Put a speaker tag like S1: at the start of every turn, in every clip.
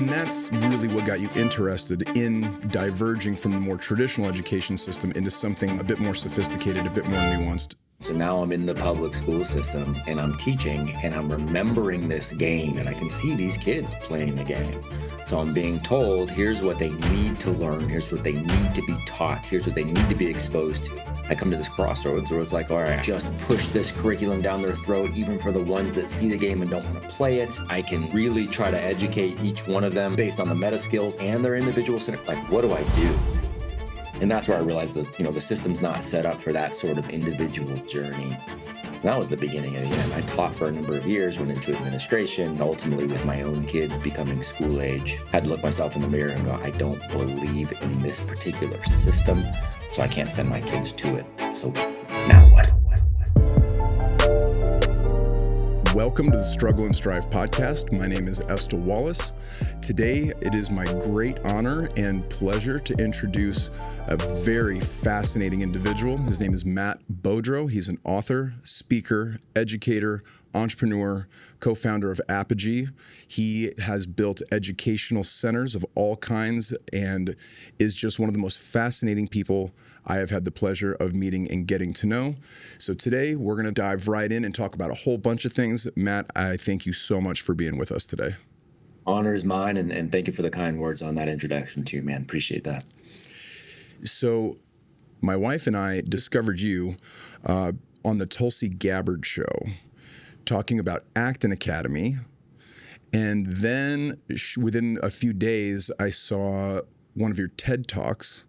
S1: And that's really what got you interested in diverging from the more traditional education system into something a bit more sophisticated, a bit more nuanced.
S2: So now I'm in the public school system and I'm teaching and I'm remembering this game and I can see these kids playing the game. So I'm being told, here's what they need to learn. Here's what they need to be taught. Here's what they need to be exposed to. I come to this crossroads where it's like, all right, just push this curriculum down their throat, even for the ones that see the game and don't want to play it. I can really try to educate each one of them based on the meta skills and their individual, like, what do I do? And that's where I realized that, the system's not set up for that sort of individual journey. And that was the beginning of the end. I taught for a number of years, went into administration, and ultimately with my own kids becoming school age, had to look myself in the mirror and go, I don't believe in this particular system, so I can't send my kids to it. So now what?
S1: Welcome to the Struggle and Strive podcast. My name is Estel Wallace. Today, it is my great honor and pleasure to introduce a very fascinating individual. His name is Matt Beaudreau. He's an author, speaker, educator, entrepreneur, co-founder of Apogee. He has built educational centers of all kinds and is just one of the most fascinating people I have had the pleasure of meeting and getting to know. So today we're going to dive right in and talk about a whole bunch of things. Matt, I thank you so much for being with us today.
S2: Honor is mine, and thank you for the kind words on that introduction too, man. Appreciate that.
S1: So my wife and I discovered you on the Tulsi Gabbard show, talking about Acton Academy. And then within a few days, I saw one of your TED Talks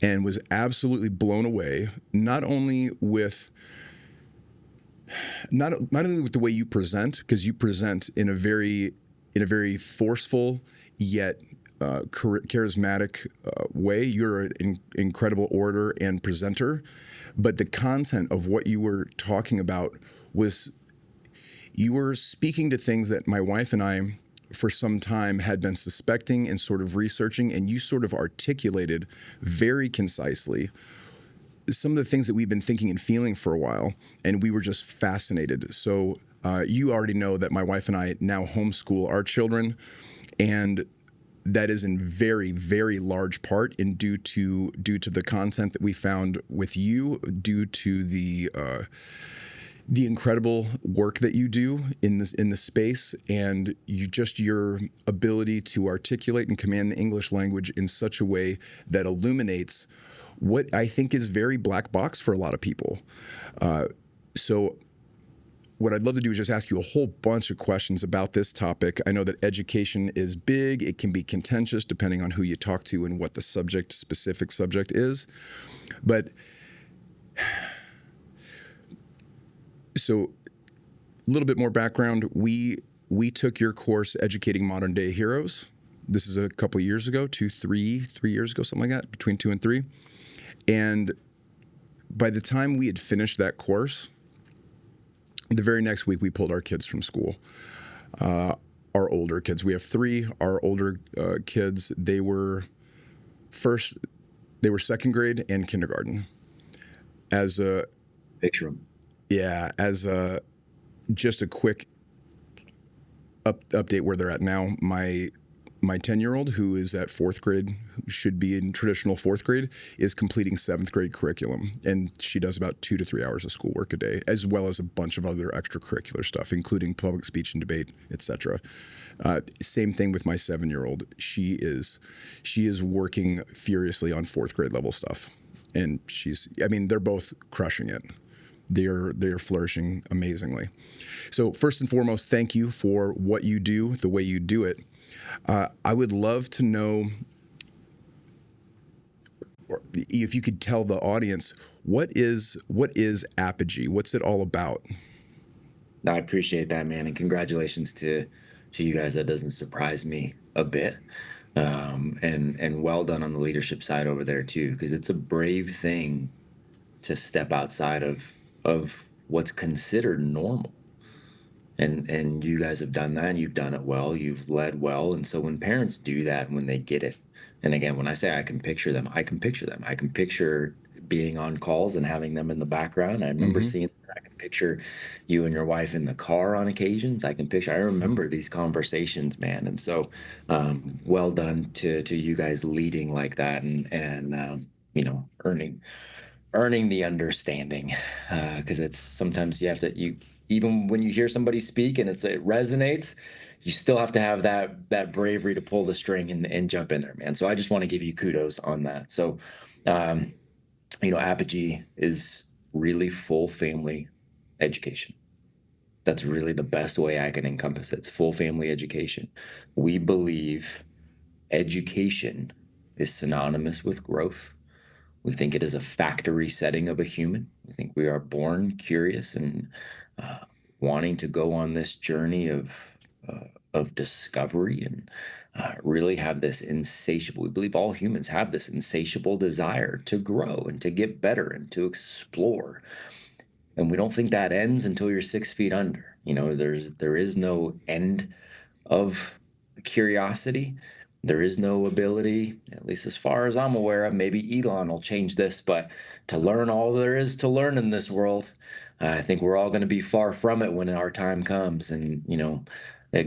S1: and was absolutely blown away, not only with the way you present, because you present in a very forceful yet charismatic way. You're an incredible orator and presenter, but the content of what you were talking about was, you were speaking to things that my wife and I for some time had been suspecting and sort of researching, and you sort of articulated very concisely some of the things that we've been thinking and feeling for a while, and we were just fascinated. So you already know that my wife and I now homeschool our children, and that is in very, very large part due to the content that we found with you, due to the incredible work that you do in the space, and your ability to articulate and command the English language in such a way that illuminates what I think is very black box for a lot of people. So what I'd love to do is just ask you a whole bunch of questions about this topic. I know that education is big. It can be contentious depending on who you talk to and what the specific subject is. But so a little bit more background. We took your course, Educating Modern Day Heroes. This is a couple years ago, three years ago, something like that, between 2 and 3. And by the time we had finished that course, the very next week we pulled our kids from school. Our older kids. We have 3. Our older kids, they were second grade and kindergarten.
S2: Picture them.
S1: Yeah, just a quick update where they're at now. My 10-year-old, who is at 4th grade, who should be in traditional 4th grade, is completing 7th grade curriculum, and she does about 2 to 3 hours of schoolwork a day, as well as a bunch of other extracurricular stuff, including public speech and debate, etc. Same thing with my 7-year-old. She is working furiously on 4th grade level stuff, and they're both crushing it. They're flourishing amazingly. So first and foremost, thank you for what you do, the way you do it. I would love to know if you could tell the audience, what is Apogee? What's it all about?
S2: I appreciate that, man, and congratulations to you guys. That doesn't surprise me a bit. And well done on the leadership side over there too, because it's a brave thing to step outside of what's considered normal. And you guys have done that, and you've done it well, you've led well. And so when parents do that, when they get it, and again, when I say I can picture them, I can picture being on calls and having them in the background. I remember seeing I can picture you and your wife in the car on occasions. I remember these conversations, man. And so, well done to you guys leading like that, and earning the understanding, because it's sometimes you have to, you even when you hear somebody speak and it resonates, you still have to have that bravery to pull the string and jump in there, man. So I just want to give you kudos on that. So um, Apogee is really full family education. That's really the best way I can encompass it. It's full family education. We believe education is synonymous with growth. We think it is a factory setting of a human. We think we are born curious and uh, wanting to go on this journey of discovery, and really have this insatiable. We believe all humans have this insatiable desire to grow and to get better and to explore. And we don't think that ends until you're 6 feet under. There is no end of curiosity. There is no ability, at least as far as I'm aware of. Maybe Elon will change this, but to learn all there is to learn in this world, I think we're all going to be far from it when our time comes. And,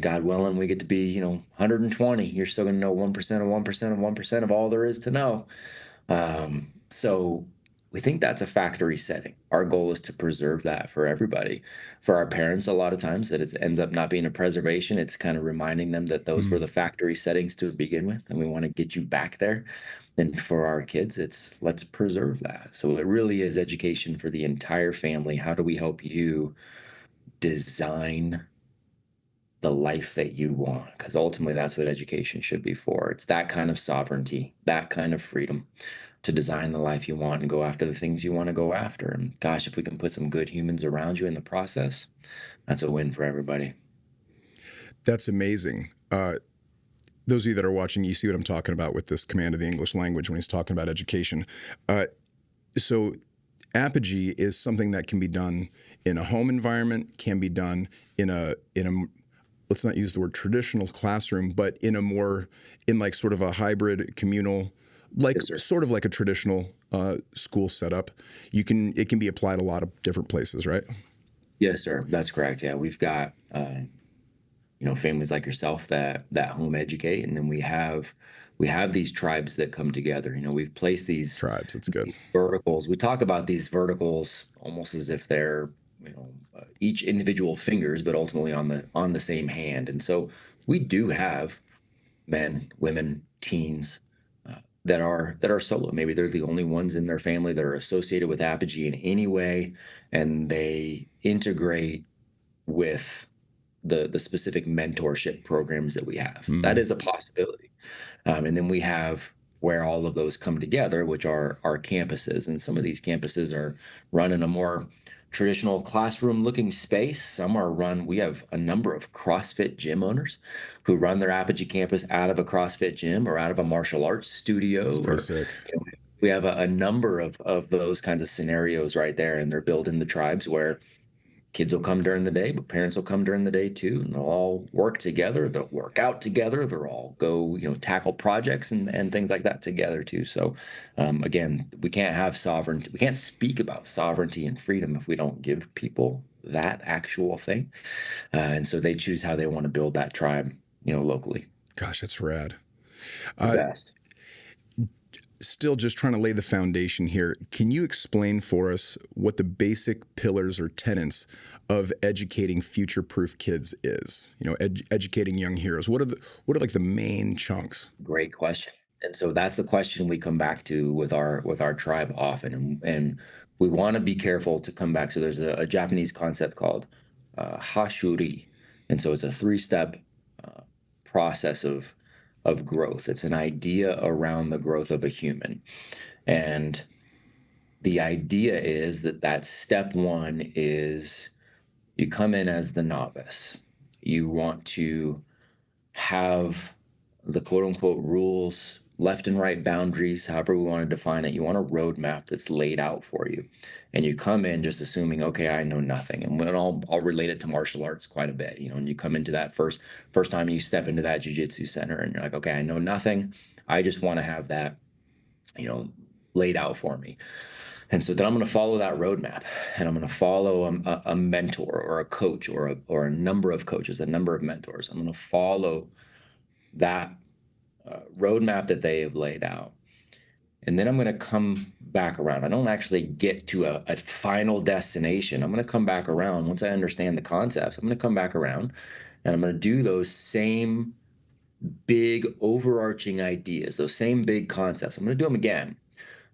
S2: God willing, we get to be, 120. You're still going to know 1% of 1% of 1% of all there is to know. So we think that's a factory setting. Our goal is to preserve that for everybody. For our parents, a lot of times that it ends up not being a preservation. It's kind of reminding them that those were
S1: Mm.
S2: the factory settings to begin with, and we want to get you back there. And for our kids, it's let's preserve that. So it really is education for the entire family. How do we help you design the life that you want? Because ultimately, that's what education should be for. It's that kind of sovereignty, that kind of freedom to design the life you want and go after the things you want to go after. And gosh, if we can put some good humans around you in the process, that's a win for everybody.
S1: That's amazing. Those of you that are watching, you see what I'm talking about with this command of the English language when he's talking about education. So Apogee is something that can be done in a home environment, can be done in a let's not use the word traditional classroom, but in like sort of a hybrid communal, like
S2: Yes, sir.
S1: sort of like a traditional school setup. It can be applied a lot of different places, right?
S2: Yes, sir. That's correct. Yeah, we've got families like yourself that home educate, and then we have these tribes that come together. We've placed
S1: Tribes, that's good.
S2: these verticals. We talk about these verticals almost as if they're each individual fingers, but ultimately on the same hand. And so we do have men, women, teens that are solo. Maybe they're the only ones in their family that are associated with Apogee in any way, and they integrate with the specific mentorship programs that we have. That
S1: Mm.
S2: is a possibility. And then we have where all of those come together, which are our campuses. And some of these campuses are run in a more traditional classroom looking space. We have a number of CrossFit gym owners who run their Apogee campus out of a CrossFit gym or out of a martial arts
S1: That's
S2: studio,
S1: pretty
S2: or
S1: sick.
S2: we have a number of those kinds of scenarios right there. And they're built in the tribes where kids will come during the day, but parents will come during the day too, and they'll all work together. They'll work out together. They'll all go, tackle projects and things like that together too. So, again, we can't have sovereignty. We can't speak about sovereignty and freedom if we don't give people that actual thing. And so they choose how they want to build that tribe, locally.
S1: Gosh, that's rad.
S2: The
S1: Uh,
S2: best.
S1: Still just trying to lay the foundation here. Can you explain for us what the basic pillars or tenets of educating future-proof kids is? Educating young heroes. What are like the main chunks?
S2: Great question. And so that's the question we come back to with our tribe often, and we want to be careful to come back. So there's a Japanese concept called hashuri, and so it's a three-step uh, process of growth. It's an idea around the growth of a human, and the idea is that step one is you come in as the novice. You want to have the quote unquote rules, left and right boundaries, however we want to define it. You want a roadmap that's laid out for you. And you come in just assuming, okay, I know nothing. And I'll relate it to martial arts quite a bit. And you come into that first time you step into that jujitsu center and you're like, okay, I know nothing. I just want to have that, you know, laid out for me. And so then I'm going to follow that roadmap, and I'm going to follow a mentor or a coach or a number of coaches, a number of mentors. I'm going to follow that roadmap that they have laid out. And then I'm going to come back around. I don't actually get to a final destination. I'm going to come back around once I understand the concepts. I'm going to come back around and I'm going to do those same big overarching ideas, those same big concepts. I'm going to do them again.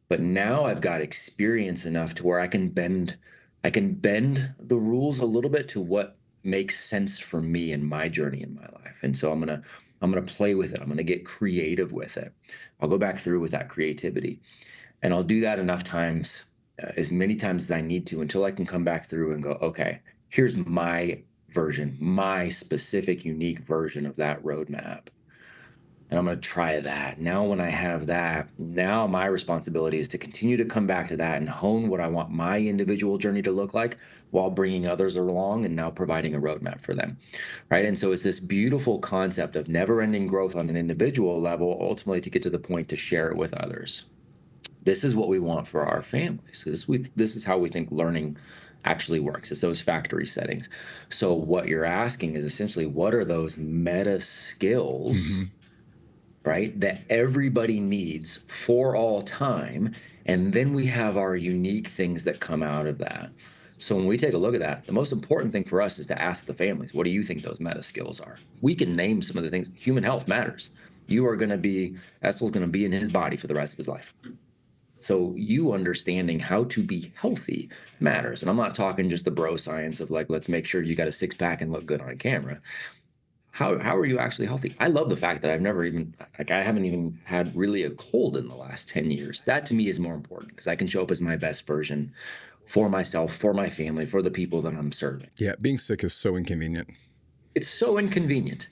S2: But now I've got experience enough to where I can bend the rules a little bit to what makes sense for me in my journey in my life. And so I'm gonna play with it. I'm gonna get creative with it. I'll go back through with that creativity, and I'll do that enough times, as many times as I need to, until I can come back through and go, okay, here's my version, my specific, unique version of that roadmap, and I'm going to try that. Now, when I have that, now my responsibility is to continue to come back to that and hone what I want my individual journey to look like while bringing others along and now providing a roadmap for them, right? And so it's this beautiful concept of never-ending growth on an individual level, ultimately to get to the point to share it with others. This is what we want for our families. This is how we think learning actually works. It's those factory settings. So what you're asking is essentially, what are those meta skills, right, that everybody needs for all time? And then we have our unique things that come out of that. So when we take a look at that, the most important thing for us is to ask the families, what do you think those meta skills are? We can name some of the things. Human health matters. Essel's going to be in his body for the rest of his life. So you understanding how to be healthy matters. And I'm not talking just the bro science of like, let's make sure you got a six pack and look good on camera. How are you actually healthy? I love the fact that I haven't even had really a cold in the last 10 years. That to me is more important because I can show up as my best version for myself, for my family, for the people that I'm serving.
S1: Yeah, being sick is so inconvenient.
S2: It's so inconvenient.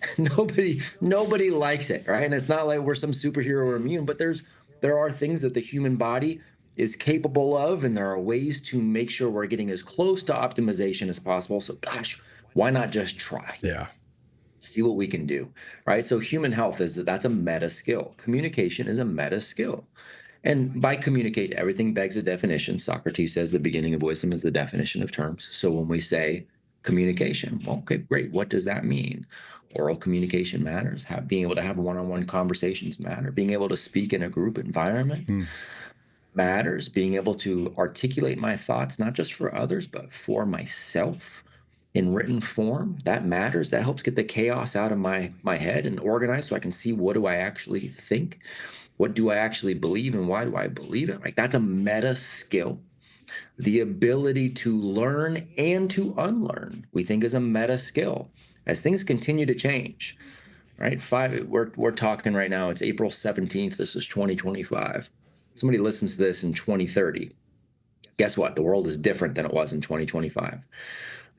S2: Nobody likes it, right? And it's not like we're some superhero or immune, but there are things that the human body is capable of, and there are ways to make sure we're getting as close to optimization as possible. So gosh, why not just try?
S1: Yeah.
S2: See what we can do, right? So human health that's a meta skill. Communication is a meta skill. And by communicate, everything begs a definition. Socrates says the beginning of wisdom is the definition of terms. So when we say communication, well, okay, great. What does that mean? Oral communication matters. Being able to have one-on-one conversations matter. Being able to speak in a group environment matters. Being able to articulate my thoughts, not just for others, but for myself in written form, that matters. That helps get the chaos out of my head and organize so I can see, what do I actually think? What do I actually believe, and why do I believe it? Like, that's a meta skill. The ability to learn and to unlearn, we think, is a meta skill. As things continue to change, right? We're talking right now, it's April 17th. This is 2025. Somebody listens to this in 2030. Guess what? The world is different than it was in 2025.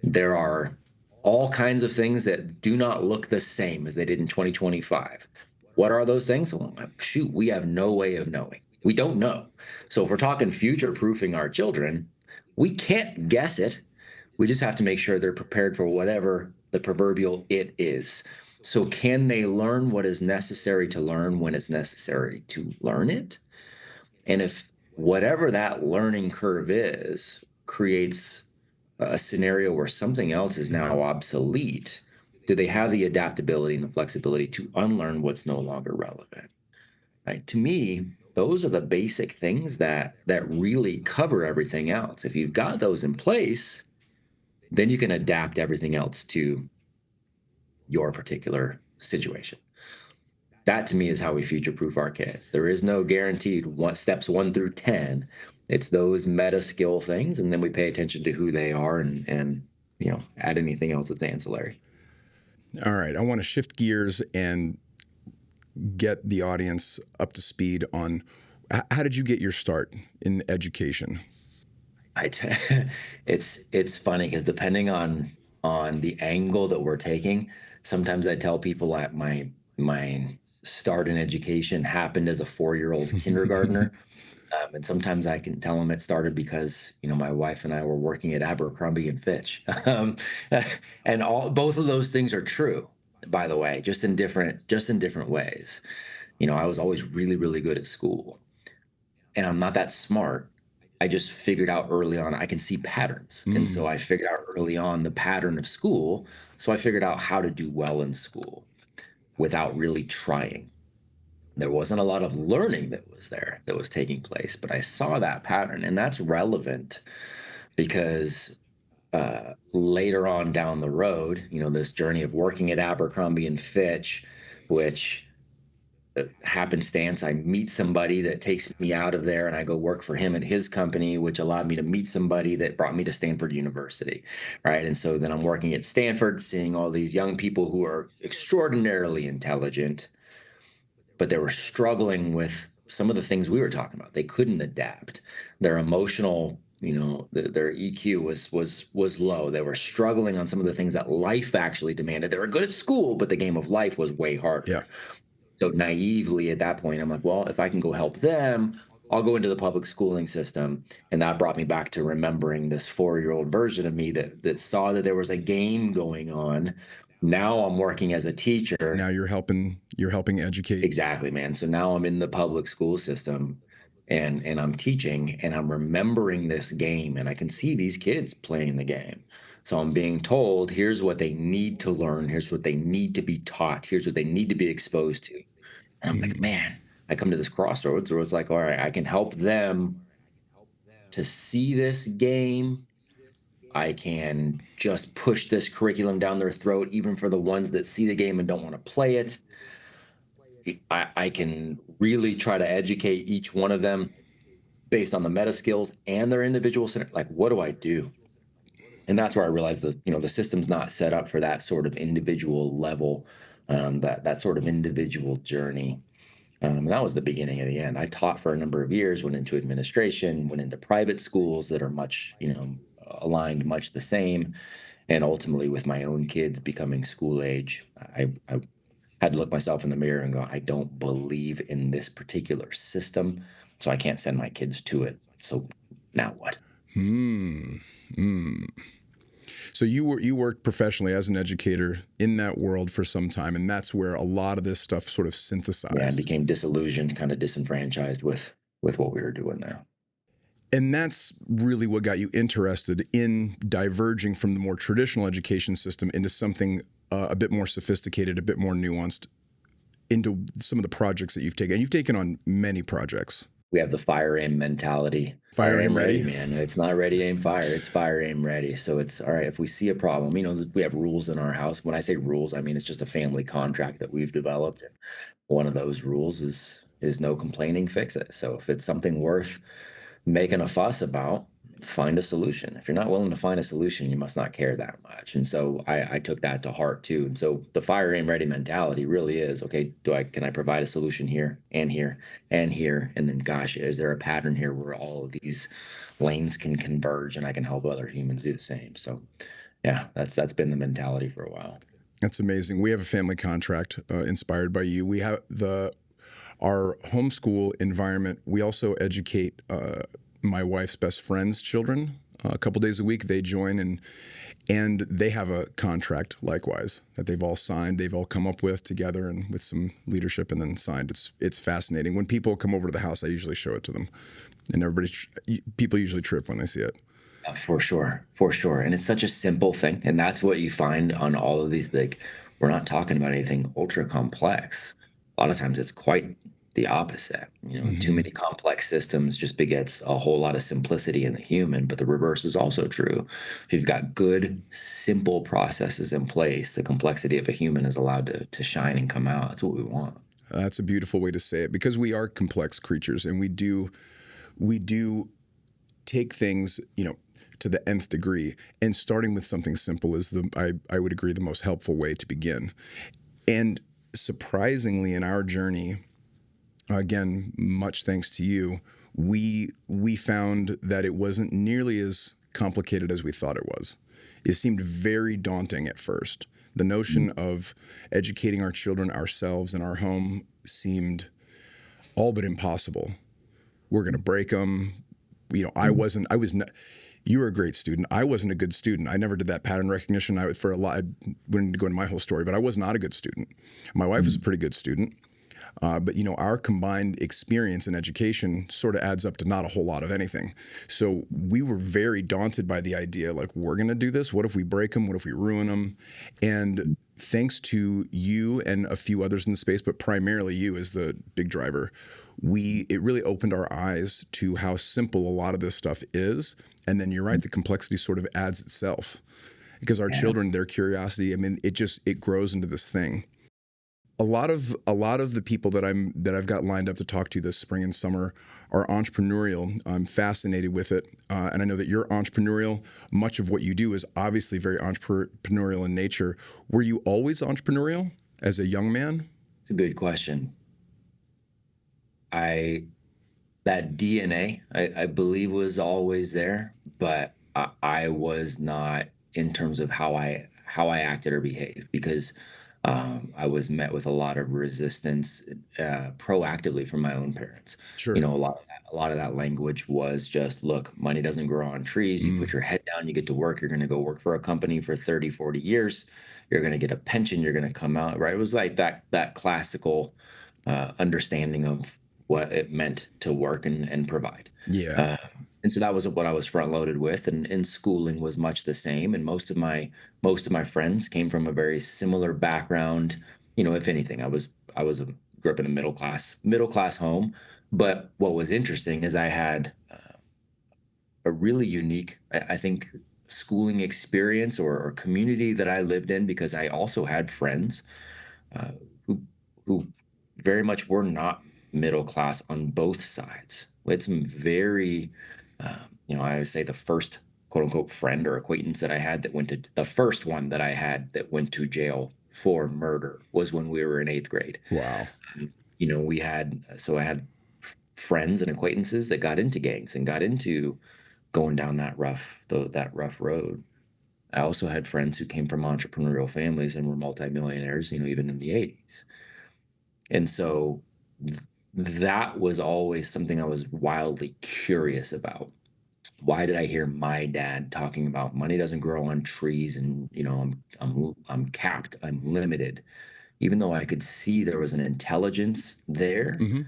S2: There are all kinds of things that do not look the same as they did in 2025. What are those things? Well, shoot, we have no way of knowing. We don't know. So if we're talking future proofing our children, we can't guess it. We just have to make sure they're prepared for whatever the proverbial it is. So can they learn what is necessary to learn when it's necessary to learn it? And if whatever that learning curve is creates a scenario where something else is now obsolete, do they have the adaptability and the flexibility to unlearn what's no longer relevant? Right? To me, those are the basic things that really cover everything else. If you've got those in place, then you can adapt everything else to your particular situation. That to me is how we future-proof our kids. There is no guaranteed steps 1 through 10. It's those meta skill things, and then we pay attention to who they are and add anything else that's ancillary.
S1: All right, I want to shift gears and get the audience up to speed on how did you get your start in education?
S2: It's funny because depending on the angle that we're taking, sometimes I tell people that my start in education happened as a 4-year-old kindergartner. And sometimes I can tell them it started because, my wife and I were working at Abercrombie and Fitch. And both of those things are true, by the way, just in different ways. I was always really, really good at school, and I'm not that smart. I just figured out early on I can see patterns. And so
S1: Mm.
S2: I figured out early on the pattern of school. So I figured out how to do well in school without really trying. There wasn't a lot of learning that was taking place, but I saw that pattern. And that's relevant because later on down the road, this journey of working at Abercrombie and Fitch, which happenstance, I meet somebody that takes me out of there and I go work for him at his company, which allowed me to meet somebody that brought me to Stanford University. Right. And so then I'm working at Stanford, seeing all these young people who are extraordinarily intelligent, but they were struggling with some of the things we were talking about. They couldn't adapt. Their emotional, their EQ was low. They were struggling on some of the things that life actually demanded. They were good at school, but the game of life was way
S1: Yeah.
S2: harder. So naively at that point, I'm like, well, if I can go help them, I'll go into the public schooling system. And that brought me back to remembering this 4-year-old version of me that saw that there was a game going on. Now I'm working as a teacher.
S1: Now you're helping educate.
S2: Exactly, man. So now I'm in the public school system and I'm teaching and I'm remembering this game and I can see these kids playing the game. So I'm being told, here's what they need to learn, here's what they need to be taught, here's what they need to be exposed to. And I'm like,
S1: Mm.
S2: man, I come to this crossroads where it's like, all right, I can help them to see this game. I can just push this curriculum down their throat, even for the ones that see the game and don't want to play it. I can really try to educate each one of them based on the meta skills and their individual like, what do I do? And that's where I realized that the system's not set up for that sort of individual level, that sort of individual journey. And that was the beginning of the end. I taught for a number of years, went into administration, went into private schools that are much aligned much the same, and ultimately with my own kids becoming school age, I had to look myself in the mirror and go, I don't believe in this particular system, so I can't send my kids to it. So now what?
S1: Hmm. Mm. So you worked professionally as an educator in that world for some time, and that's where a lot of this stuff sort of
S2: Yeah, I
S1: synthesized.
S2: became disillusioned, kind of disenfranchised with what we were doing there.
S1: And that's really what got you interested in diverging from the more traditional education system into something a bit more sophisticated, a bit more nuanced, into some of the projects that you've taken. And you've taken on many projects.
S2: We have the fire aim mentality.
S1: Fire,
S2: Fire
S1: aim,
S2: aim ready,
S1: ready.
S2: man. It's not ready aim fire. It's fire aim ready. So it's all right. If we see a problem, we have rules in our house. When I say rules, I mean it's just a family contract that we've developed. One of those rules is no complaining, fix it. So if it's something worth making a fuss about, find a solution. If you're not willing to find a solution, you must not care that much. And so I took that to heart too. And so the fire aim ready mentality really is, okay, can I provide a solution here and here and here? And then gosh, is there a pattern here where all of these lanes can converge and I can help other humans do the same? So yeah, that's been the mentality for a while.
S1: That's amazing. We have a family contract inspired by you. We have our homeschool environment. We also educate my wife's best friend's children a couple days a week. They join and they have a contract likewise that they've all signed. They've all come up with together and with some leadership and then signed. It's fascinating. When people come over to the house, I usually show it to them, and people usually trip when they see it.
S2: For sure, for sure. And it's such a simple thing. And that's what you find on all of these. Like, we're not talking about anything ultra complex. A lot of times it's quite the opposite. Too
S1: Mm-hmm.
S2: many complex systems just begets a whole lot of simplicity in the human, but the reverse is also true. If you've got good, simple processes in place, the complexity of a human is allowed to shine and come out. That's what we want.
S1: That's a beautiful way to say it, because we are complex creatures, and we do take things, to the nth degree. And starting with something simple is I would agree, the most helpful way to begin. And surprisingly, in our journey, again, much thanks to you, we found that it wasn't nearly as complicated as we thought it was. It seemed very daunting at first. The notion of educating our children ourselves in our home seemed all but impossible. We're going to break them. I was not. You were a great student. I wasn't a good student. I never did that pattern recognition. I wouldn't go into my whole story, but I was not a good student. My wife was a pretty good student. But our combined experience in education sort of adds up to not a whole lot of anything. So we were very daunted by the idea, like, we're going to do this. What if we break them? What if we ruin them? And thanks to you and a few others in the space, but primarily you as the big driver, it really opened our eyes to how simple a lot of this stuff is. And then you're right, the complexity sort of adds itself, because our children, their curiosity, I mean, it grows into this thing. A lot of the people that I've got lined up to talk to this spring and summer are entrepreneurial. I'm fascinated with it, and I know that you're entrepreneurial. Much of what you do is obviously very entrepreneurial in nature. Were you always entrepreneurial as a young man?
S2: It's a good question. That DNA, I believe, was always there, but I was not, in terms of how I acted or behaved, because I was met with a lot of resistance proactively from my own parents.
S1: Sure.
S2: A lot of that language was just, look, money doesn't grow on trees. You put your head down, you get to work, you're going to go work for a company for 30, 40 years. You're going to get a pension, you're going to come out, right? It was like that classical understanding of what it meant to work and provide.
S1: Yeah.
S2: And so that was what I was front loaded with, and schooling was much the same. And most of my friends came from a very similar background. If anything, grew up in a middle class home. But what was interesting is I had a really unique, I think, schooling experience or community that I lived in, because I also had friends uh, who very much were not middle class on both sides. We had some very, I would say the first quote unquote friend or acquaintance that I had the first one that I had that went to jail for murder was when we were in 8th grade.
S1: Wow.
S2: I had friends and acquaintances that got into gangs and got into going down that rough road. I also had friends who came from entrepreneurial families and were multimillionaires, even in the 80s. And so that was always something I was wildly curious about. Why did I hear my dad talking about money doesn't grow on trees, and I'm capped, I'm limited, even though I could see there was an intelligence there.
S1: Mm-hmm.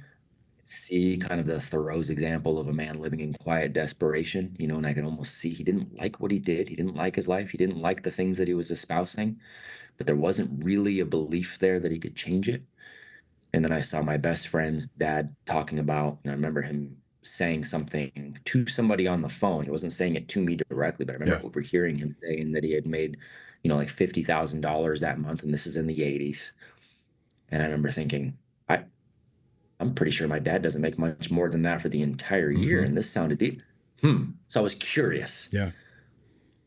S2: See kind of the Thoreau's example of a man living in quiet desperation, and I could almost see he didn't like what he did. He didn't like his life. He didn't like the things that he was espousing, but there wasn't really a belief there that he could change it. And then I saw my best friend's dad talking about, I remember him saying something to somebody on the phone. He wasn't saying it to me directly, but I remember overhearing him saying that he had made, like $50,000 that month. And this is in the 80s. And I remember thinking, I'm pretty sure my dad doesn't make much more than that for the entire year. And this sounded deep. So I was curious.
S1: Yeah.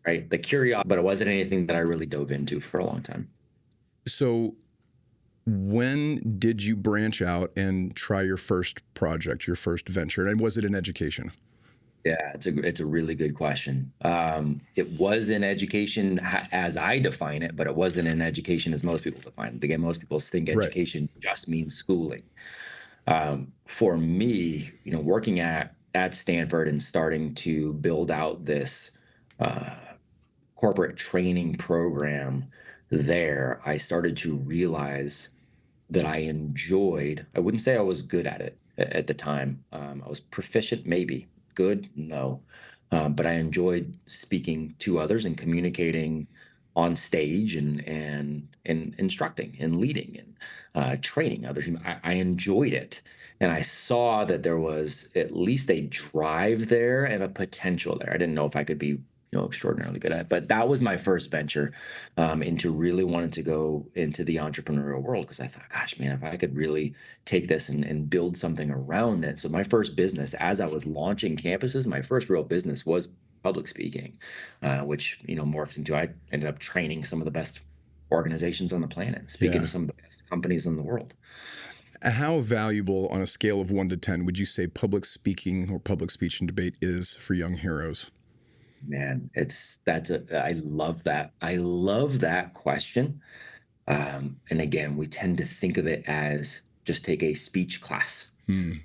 S2: Right. The curiosity, but it wasn't anything that I really dove into for a long time.
S1: So when did you branch out and try your first project, your first venture? And was it in education?
S2: Yeah, it's a really good question. It was in education as I define it, but it wasn't in education as most people define it. Again, most people think education just means schooling. For me, working at Stanford and starting to build out this corporate training program there, I started to realize that I wouldn't say I was good at it at the time. I was proficient, maybe. Good, no. But I enjoyed speaking to others and communicating on stage and instructing and leading and training others. I enjoyed it. And I saw that there was at least a drive there and a potential there. I didn't know if I could be extraordinarily good at it. But that was my first venture into really wanting to go into the entrepreneurial world, because I thought, gosh, man, if I could really take this and build something around it. So my first business, as I was launching campuses, my first real business was public speaking, which, morphed into, I ended up training some of the best organizations on the planet, speaking to some of the best companies in the world.
S1: How valuable, on a scale of 1 to 10, would you say public speaking or public speech and debate is for young heroes?
S2: Man, I love that. I love that question. And again, we tend to think of it as just take a speech class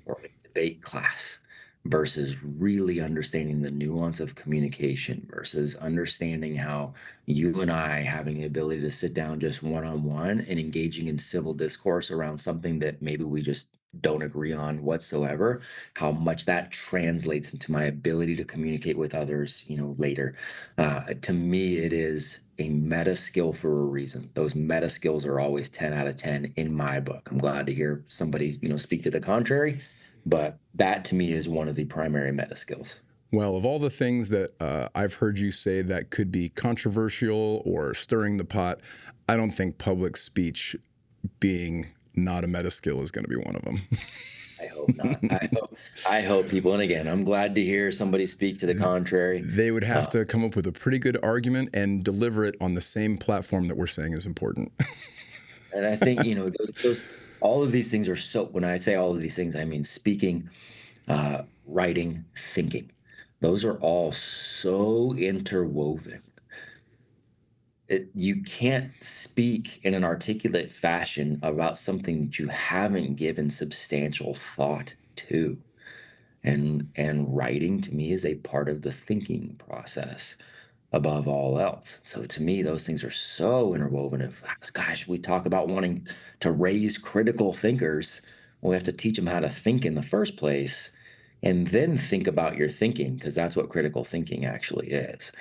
S2: or a debate class. versus really understanding the nuance of communication versus understanding how you and I having the ability to sit down just one-on-one and engaging in civil discourse around something that maybe we just don't agree on whatsoever, how much that translates into my ability to communicate with others, later. To me, it is a meta skill for a reason. Those meta skills are always 10 out of 10 in my book. I'm glad to hear somebody, speak to the contrary, but that to me is one of the primary meta skills.
S1: Well, of all the things that I've heard you say that could be controversial or stirring the pot, I don't think public speech being not a meta skill is going to be one of them.
S2: I hope not. I hope people, and again, I'm glad to hear somebody speak to the contrary.
S1: They would have to come up with a pretty good argument and deliver it on the same platform that we're saying is important.
S2: And I think, those all of these things are so, when I say all of these things, I mean speaking, writing, thinking. Those are all so interwoven. You can't speak in an articulate fashion about something that you haven't given substantial thought to. And writing to me is a part of the thinking process above all else. So to me, those things are so interwoven. Of gosh, we talk about wanting to raise critical thinkers. Well, we have to teach them how to think in the first place, and then think about your thinking, because that's what critical thinking actually is.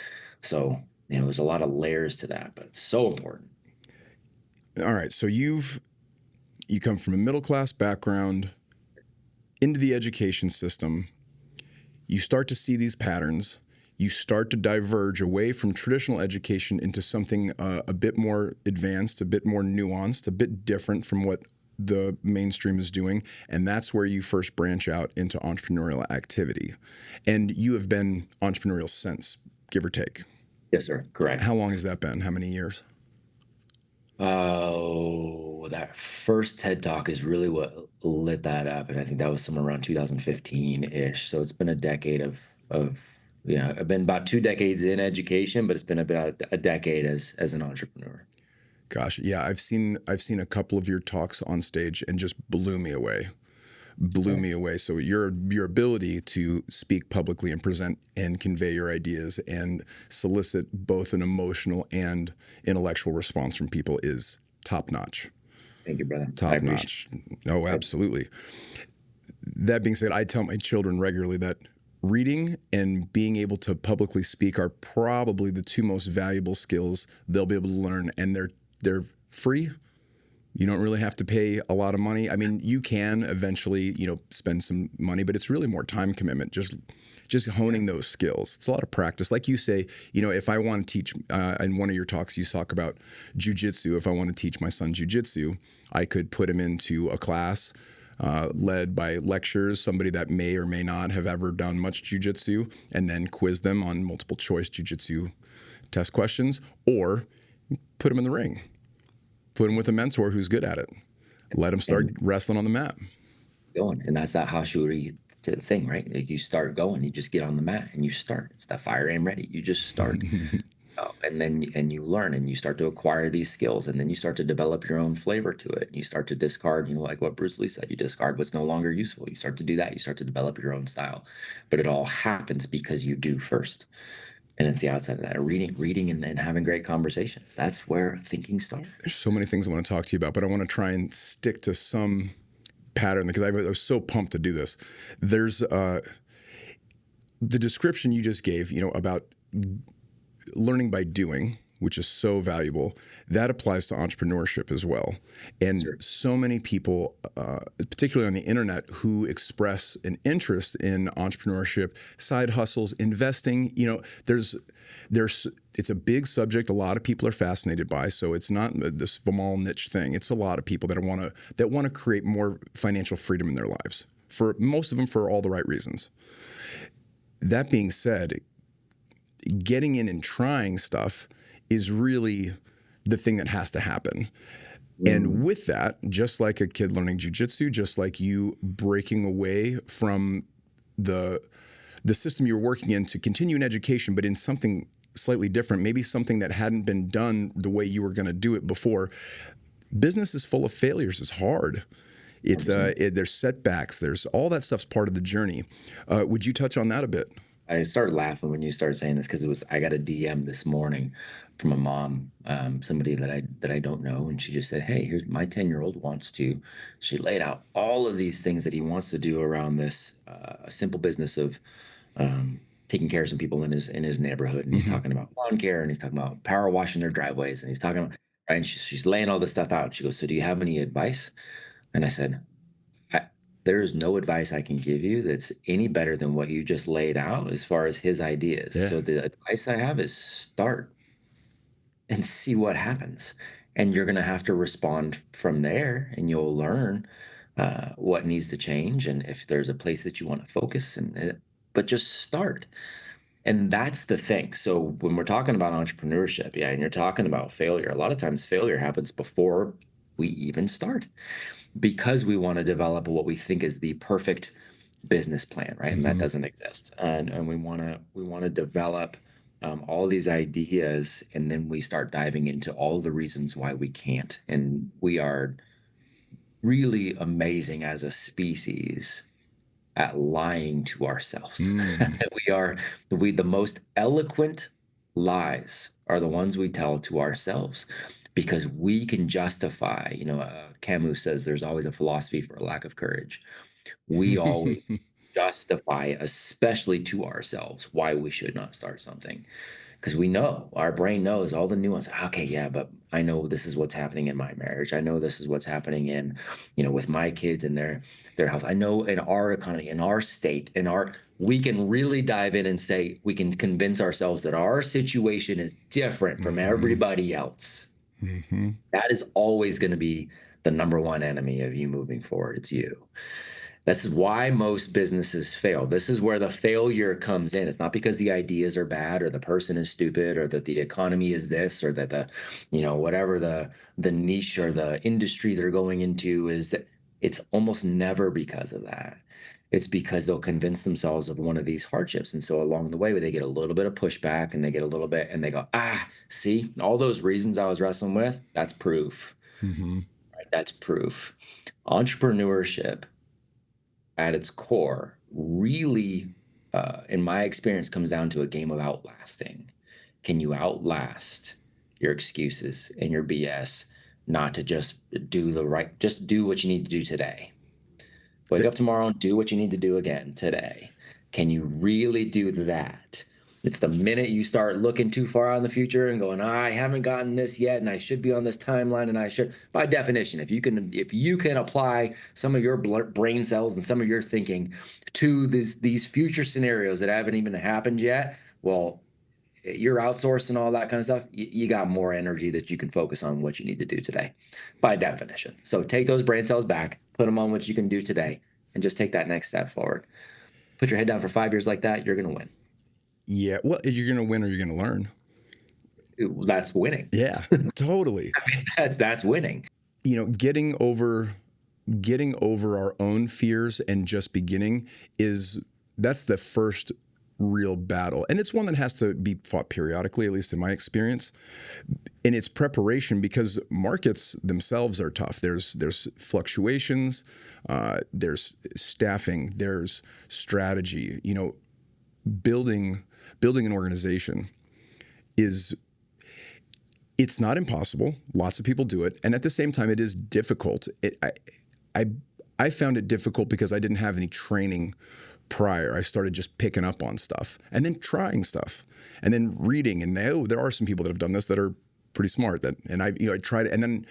S2: So, there's a lot of layers to that, but it's so important.
S1: All right, so you come from a middle class background into the education system. You start to see these patterns. You start to diverge away from traditional education into something a bit more advanced, a bit more nuanced, a bit different from what the mainstream is doing. And that's where you first branch out into entrepreneurial activity. And you have been entrepreneurial since, give or take.
S2: Yes, sir. Correct.
S1: How long has that been? How many years?
S2: Oh, that first TED Talk is really what lit that up. And I think that was somewhere around 2015-ish. So it's been a decade of yeah, I've been about 2 decades in education, but it's been about a decade as an entrepreneur.
S1: Gosh, yeah, I've seen a couple of your talks on stage and just blew me away. So your ability to speak publicly and present and convey your ideas and solicit both an emotional and intellectual response from people is top notch.
S2: Thank you, brother.
S1: Top notch. Oh, absolutely. That being said, I tell my children regularly that reading and being able to publicly speak are probably the two most valuable skills they'll be able to learn, and they're free. You don't really have to pay a lot of money. I mean, you can eventually, spend some money, but it's really more time commitment, just honing those skills. It's a lot of practice. Like you say, if I want to teach, in one of your talks, you talk about jujitsu. If I want to teach my son jujitsu, I could put him into a class led by lecturers, somebody that may or may not have ever done much jujitsu, and then quiz them on multiple choice jujitsu test questions, or put them in the ring. Put him with a mentor who's good at it. Let him start wrestling on the mat.
S2: Going, and that's that Hashuri thing, right? Like you start going, you just get on the mat and you start. It's that fire aim ready. You just start, and you learn and you start to acquire these skills, and then you start to develop your own flavor to it. You start to discard, like what Bruce Lee said, you discard what's no longer useful. You start to do that. You start to develop your own style, but it all happens because you do first. And it's the outside of that, reading and having great conversations. That's where thinking starts.
S1: There's so many things I want to talk to you about, but I want to try and stick to some pattern because I was so pumped to do this. There's the description you just gave, about learning by doing, which is so valuable. That applies to entrepreneurship as well. And so many people, particularly on the internet, who express an interest in entrepreneurship, side hustles, investing, there's it's a big subject a lot of people are fascinated by. So it's not this small niche thing. It's a lot of people that want to create more financial freedom in their lives. For most of them, for all the right reasons. That being said, getting in and trying stuff is really the thing that has to happen. And with that, just like a kid learning jujitsu, just like you breaking away from the system you're working in to continue in education, but in something slightly different, maybe something that hadn't been done the way you were going to do it before. Business is full of failures. It's hard. There's setbacks. There's all that stuff's part of the journey. Would you touch on that a bit?
S2: I started laughing when you started saying this because I got a DM this morning from a mom, somebody that I don't know, and she just said, "Hey, here's my 10-year-old wants to." She laid out all of these things that he wants to do around this simple business of taking care of some people in his neighborhood, and he's
S1: Mm-hmm.
S2: talking about lawn care, and he's talking about power washing their driveways, and he's talking about, right, and she's laying all this stuff out. She goes, "So do you have any advice?" And I said, I, there is no advice I can give you that's any better than what you just laid out as far as his ideas.
S1: Yeah.
S2: So the advice I have is start and see what happens. And you're going to have to respond from there, and you'll learn what needs to change and if there's a place that you want to focus. But just start. And that's the thing. So when we're talking about entrepreneurship, yeah, and you're talking about failure, a lot of times failure happens before we even start, because we want to develop what we think is the perfect business plan, right? And that
S1: Mm-hmm.
S2: doesn't exist. And we want to develop all these ideas, and then we start diving into all the reasons why we can't. And we are really amazing as a species at lying to ourselves.
S1: Mm.
S2: The most eloquent lies are the ones we tell to ourselves, because we can justify, Camus says there's always a philosophy for a lack of courage. We always justify, especially to ourselves, why we should not start something. Because our brain knows all the nuance. Okay, yeah, but I know this is what's happening in my marriage. I know this is what's happening with my kids and their health. I know in our economy, in our state, we can really dive in and say, we can convince ourselves that our situation is different from
S1: Mm-hmm.
S2: everybody else.
S1: Mm-hmm.
S2: That is always going to be the number one enemy of you moving forward. It's you. This is why most businesses fail. This is where the failure comes in. It's not because the ideas are bad or the person is stupid or that the economy is this or that whatever the niche or the industry they're going into is. That it's almost never because of that. It's because they'll convince themselves of one of these hardships. And so along the way, they get a little bit of pushback and they get a little bit and they go, see, all those reasons I was wrestling with, that's proof.
S1: Mm-hmm.
S2: Right? That's proof. Entrepreneurship at its core really, in my experience, comes down to a game of outlasting. Can you outlast your excuses and your BS, not to just just do what you need to do today? Wake up tomorrow and do what you need to do again today. Can you really do that? It's the minute you start looking too far out in the future and going, I haven't gotten this yet, and I should be on this timeline, and I should. By definition, if you can apply some of your brain cells and some of your thinking to these future scenarios that haven't even happened yet, well, you're outsourcing all that kind of stuff. You got more energy that you can focus on what you need to do today, by definition. So take those brain cells back, put them on what you can do today, and just take that next step forward. Put your head down for 5 years like that, you're going to win.
S1: Yeah. Well, you're going to win or you're going to learn.
S2: That's winning.
S1: Yeah, totally.
S2: That's winning.
S1: Getting over our own fears and just beginning that's the first real battle. And it's one that has to be fought periodically, at least in my experience. And it's preparation, because markets themselves are tough. There's fluctuations, there's staffing, there's strategy. Building an organization it's not impossible. Lots of people do it. And at the same time, it is difficult. I found it difficult because I didn't have any training prior. I started just picking up on stuff and then trying stuff and then reading. And there are some people that have done this that are pretty smart. I tried it. And then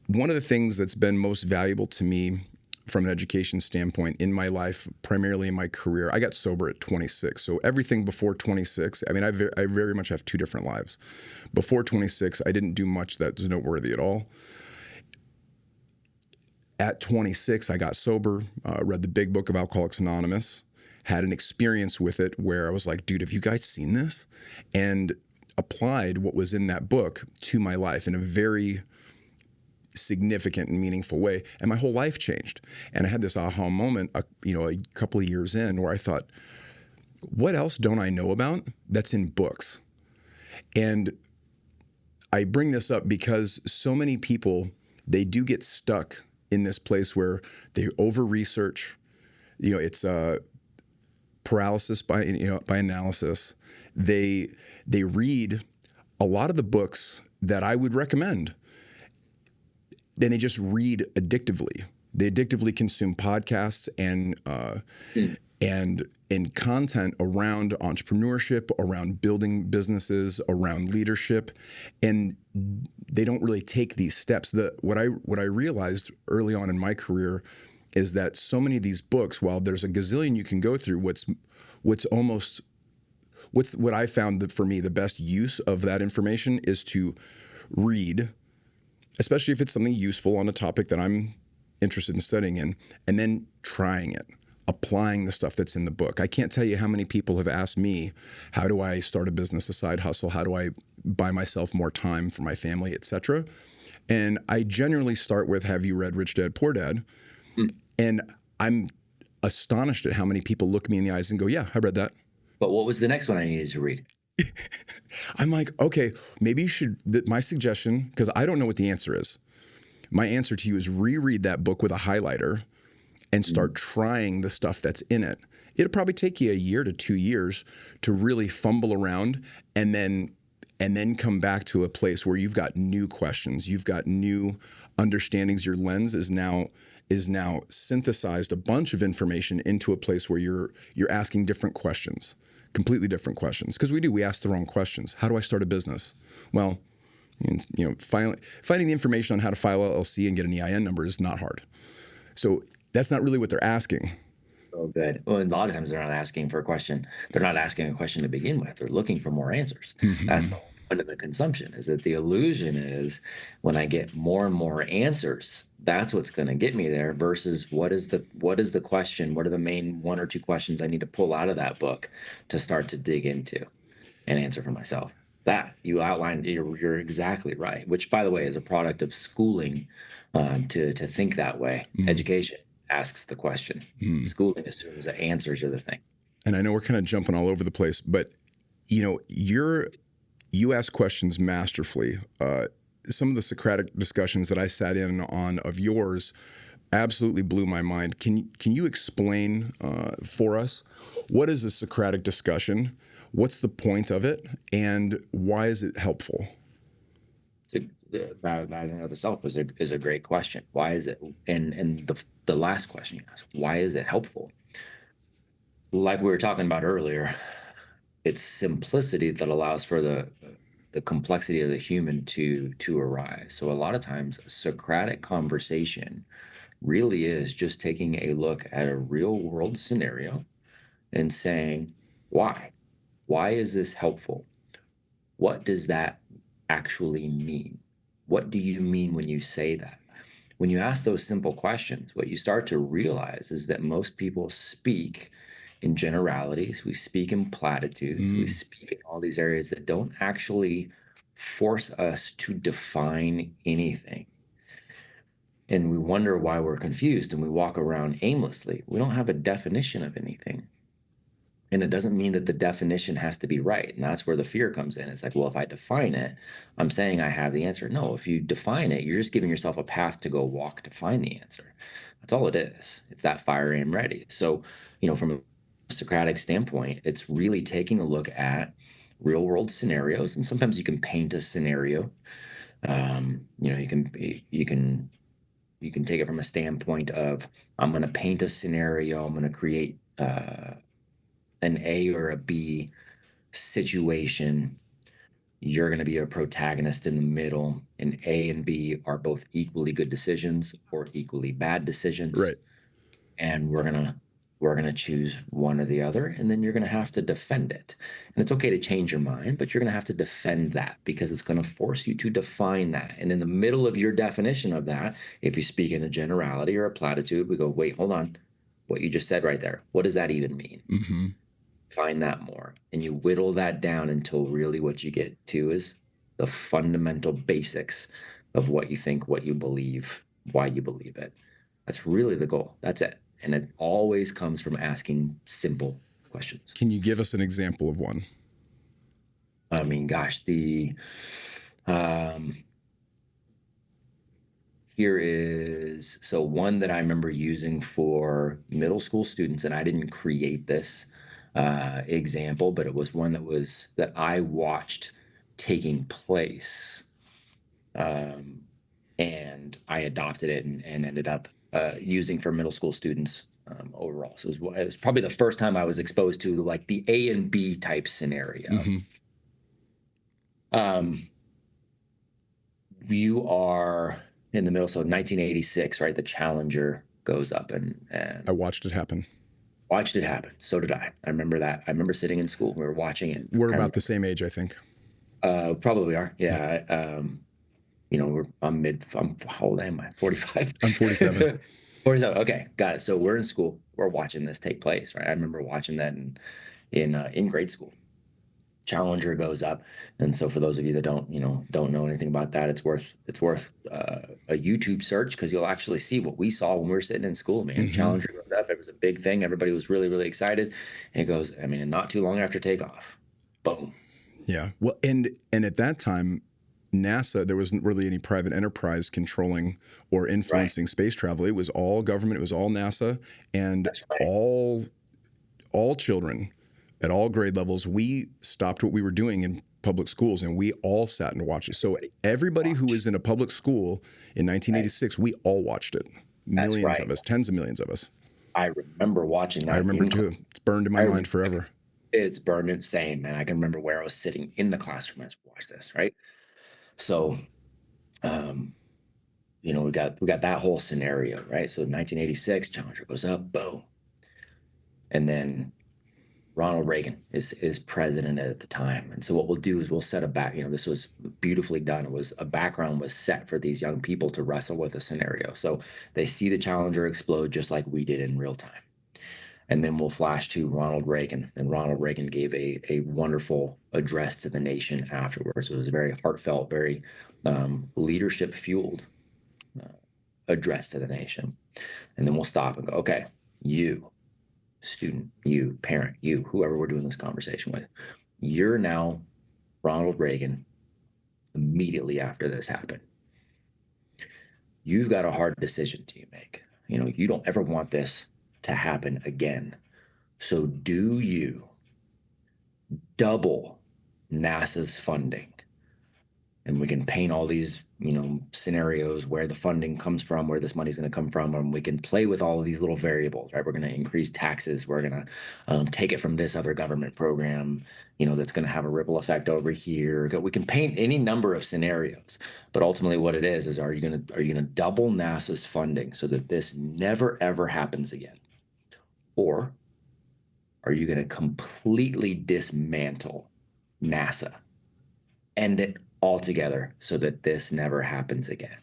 S1: one of the things that's been most valuable to me from an education standpoint in my life, primarily in my career, I got sober at 26. So everything before 26, I very much have two different lives. Before 26, I didn't do much that was noteworthy at all. At 26, I got sober, read the big book of Alcoholics Anonymous, had an experience with it where I was like, dude, have you guys seen this? And applied what was in that book to my life in a very significant and meaningful way, and my whole life changed. And I had this aha moment, a couple of years in, where I thought, what else don't I know about that's in books? And I bring this up because so many people, they do get stuck in this place where they over research. It's paralysis by analysis. They read a lot of the books that I would recommend, then they just read addictively. They addictively consume podcasts and content around entrepreneurship, around building businesses, around leadership, and they don't really take these steps. What I realized early on in my career is that so many of these books, while there's a gazillion you can go through, what I found that for me the best use of that information is to read, especially if it's something useful on a topic that I'm interested in studying in, and then trying it, applying the stuff that's in the book. I can't tell you how many people have asked me, how do I start a business, a side hustle? How do I buy myself more time for my family, etc.? And I generally start with, have you read Rich Dad, Poor Dad? And I'm astonished at how many people look me in the eyes and go, yeah, I read that.
S2: But what was the next one I needed to read?
S1: I'm like, okay, maybe you should, my suggestion, because I don't know what the answer is. My answer to you is reread that book with a highlighter and start trying the stuff that's in it. It'll probably take you a year to 2 years to really fumble around and then come back to a place where you've got new questions, you've got new understandings. Your lens is now synthesized a bunch of information into a place where you're asking different questions, completely different questions. Because we ask the wrong questions. How do I start a business? Well, finding the information on how to file LLC and get an EIN number is not hard. So that's not really what they're asking.
S2: Oh, good. Well, a lot of times they're not asking for a question. They're not asking a question to begin with. They're looking for more answers. That's the whole point of the consumption, is that the illusion is when I get more and more answers, that's what's going to get me there, versus what is the question? What are the main 1 or 2 questions I need to pull out of that book to start to dig into and answer for myself? That you outlined, you're exactly right, which, by the way, is a product of schooling, to think that way. Education asks the question. Schooling assumes that answers are the thing.
S1: And I know we're kind of jumping all over the place, but you ask questions masterfully. Some of the Socratic discussions that I sat in on of yours absolutely blew my mind. Can you explain for us, what is a Socratic discussion? What's the point of it, and why is it helpful?
S2: That in and of itself is a great question. Why is it? And the last question you asked, why is it helpful? Like we were talking about earlier, it's simplicity that allows for the complexity of the human to arise. So a lot of times, a Socratic conversation really is just taking a look at a real world scenario and saying, why? Why is this helpful? What does that actually mean? What do you mean when you say that? When you ask those simple questions, what you start to realize is that most people speak in generalities. We speak in platitudes. We speak in all these areas that don't actually force us to define anything. And we wonder why we're confused and we walk around aimlessly. We don't have a definition of anything. And it doesn't mean that the definition has to be right. And that's where the fear comes in. It's like, well, if I define it, I'm saying I have the answer. No, if you define it, you're just giving yourself a path to go walk to find the answer. That's all it is. It's that fire, aim, ready. So, from a Socratic standpoint, it's really taking a look at real world scenarios. And sometimes you can paint a scenario. You can take it from a standpoint of, I'm going to paint a scenario. I'm going to create an A or a B situation. You're going to be a protagonist in the middle, and A and B are both equally good decisions or equally bad decisions.
S1: Right.
S2: And we're going to choose one or the other, and then you're going to have to defend it. And it's okay to change your mind, but you're going to have to defend that, because it's going to force you to define that. And in the middle of your definition of that, if you speak in a generality or a platitude, we go, wait, hold on. What you just said right there, what does that even mean? Find that more, and you whittle that down until really what you get to is the fundamental basics of what you think, what you believe, why you believe it. That's really the goal. That's it. And it always comes from asking simple questions.
S1: Can you give us an example of one?
S2: I mean, gosh, here is, so one that I remember using for middle school students, and I didn't create this example, but it was one that I watched taking place. And I adopted it and ended up using for middle school students overall. So it was probably the first time I was exposed to like the A and B type scenario. Um, you are in the middle, so 1986, right? The Challenger goes up, and
S1: I watched it happen.
S2: Watched it happen. So did I. I remember that. I remember sitting in school. We were watching it.
S1: We're about the same age, I think.
S2: Probably are. Yeah. You know, how old am I? 45.
S1: I'm 47.
S2: 47. Okay, got it. So we're in school. We're watching this take place, right? I remember watching that in grade school. Challenger goes up, and so for those of you that don't know anything about that, it's worth a YouTube search, because you'll actually see what we saw when we were sitting in school. Man, Challenger goes up. It was a big thing. Everybody was really, really excited. And it goes. I mean, not too long after takeoff, boom.
S1: Yeah. Well, and at that time, NASA, there wasn't really any private enterprise controlling or influencing space travel. It was all government. It was all NASA, and all children at all grade levels. We stopped what we were doing in public schools, and we all sat and watched it. So everybody who was in a public school in 1986, we all watched it. Millions of us, tens of millions of us.
S2: I remember watching that.
S1: I remember too. It's burned in my mind forever.
S2: It's burned in. Same, man. I can remember where I was sitting in the classroom as we watched this, right? So, we got that whole scenario, right? So 1986, Challenger goes up, boom. And then Ronald Reagan is president at the time. And so what we'll do is we'll set this was beautifully done. A background was set for these young people to wrestle with a scenario. So they see the Challenger explode just like we did in real time. And then we'll flash to Ronald Reagan. And Ronald Reagan gave a wonderful address to the nation afterwards. It was a very heartfelt, very leadership-fueled address to the nation. And then we'll stop and go, okay, you, student, you, parent, you, whoever we're doing this conversation with, you're now Ronald Reagan immediately after this happened. You've got a hard decision to make. You don't ever want this to happen again. So do you double NASA's funding? And we can paint all these, scenarios where the funding comes from, where this money's going to come from, and we can play with all of these little variables, right? We're going to increase taxes. We're going to take it from this other government program, that's going to have a ripple effect over here. We can paint any number of scenarios, but ultimately what it is are you going to double NASA's funding so that this never ever happens again? Or are you going to completely dismantle NASA, end it altogether so that this never happens again?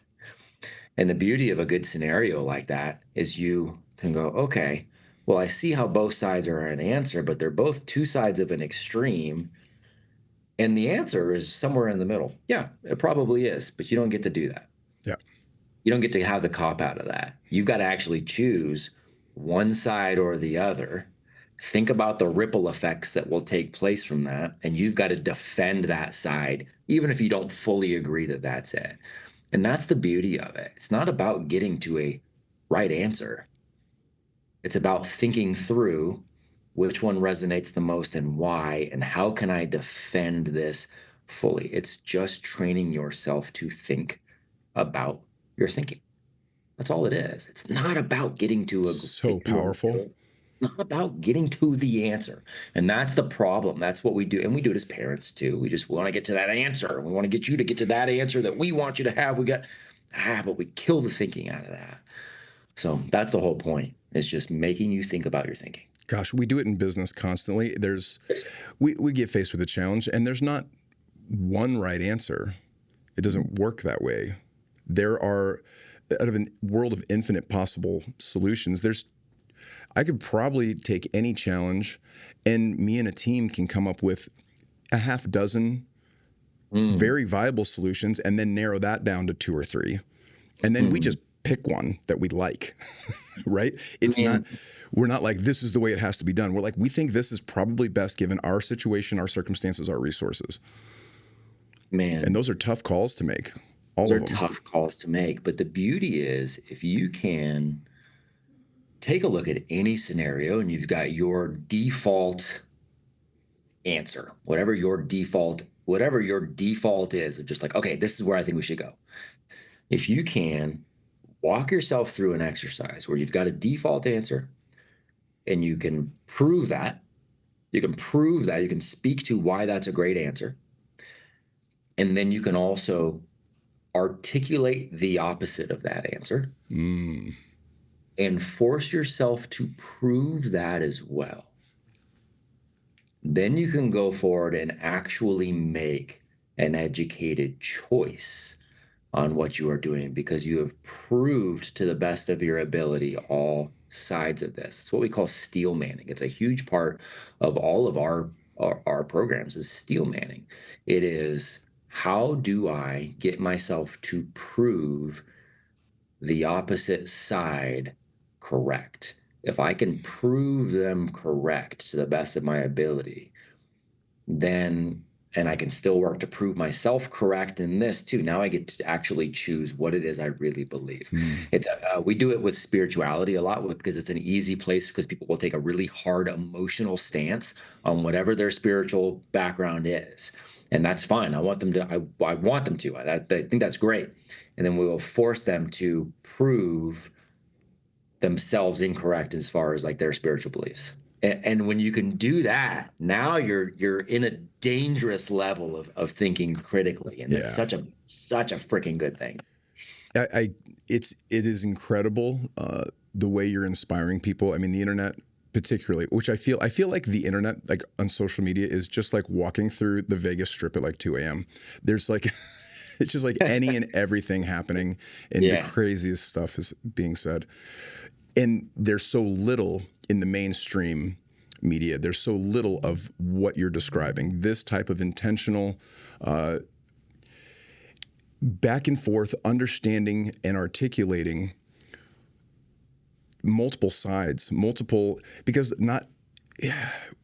S2: And the beauty of a good scenario like that is you can go, okay, well, I see how both sides are an answer, but they're both two sides of an extreme. And the answer is somewhere in the middle. Yeah, it probably is, but you don't get to do that.
S1: Yeah.
S2: You don't get to have the cop out of that. You've got to actually choose one side or the other. Think about the ripple effects that will take place from that, and you've got to defend that side, even if you don't fully agree that that's it. And that's the beauty of it. It's not about getting to a right answer. It's about thinking through which one resonates the most and why, and how can I defend this fully. It's just training yourself to think about your thinking. That's all it is. It's not about getting to
S1: so powerful.
S2: It's not about getting to the answer. And that's the problem. That's what we do. And we do it as parents too. We just want to get to that answer. We want to get you to get to that answer that we want you to have. But we kill the thinking out of that. So that's the whole point. It's just making you think about your thinking.
S1: Gosh, we do it in business constantly. We get faced with a challenge, and there's not one right answer. It doesn't work that way. There are, out of a world of infinite possible solutions, I could probably take any challenge, and me and a team can come up with a half dozen very viable solutions, and then narrow that down to 2 or 3. And then we just pick one that we like, right? We're not like, this is the way it has to be done. We're like, we think this is probably best given our situation, our circumstances, our resources.
S2: Man.
S1: And those are tough calls to make. All
S2: Those are
S1: of them.
S2: tough calls to make. But the beauty is, if you can take a look at any scenario and you've got your default answer, whatever your default is, of just like, okay, this is where I think we should go. If you can walk yourself through an exercise where you've got a default answer and you can prove that, you can speak to why that's a great answer. And then you can also articulate the opposite of that answer and force yourself to prove that as well. Then you can go forward and actually make an educated choice on what you are doing because you have proved to the best of your ability all sides of this. It's what we call steel manning. It's a huge part of all of our programs is steel manning. It is, how do I get myself to prove the opposite side correct? If I can prove them correct to the best of my ability, then, and I can still work to prove myself correct in this too. Now I get to actually choose what it is I really believe. We do it with spirituality a lot because it's an easy place because people will take a really hard emotional stance on whatever their spiritual background is. And that's fine. I want them to, I want them to, I think that's great. And then we will force them to prove themselves incorrect as far as like their spiritual beliefs. And when you can do that, now you're in a dangerous level of thinking critically, and that's
S1: Yeah.
S2: such a freaking good thing.
S1: It is incredible the way you're inspiring people. I mean, the internet particularly, which I feel like the internet, like on social media, is just like walking through the Vegas Strip at like 2 a.m. There's like it's just like any and everything happening, and the craziest stuff is being said. And there's so little in the mainstream media. There's so little of what you're describing. This type of intentional back and forth, understanding and articulating multiple sides, because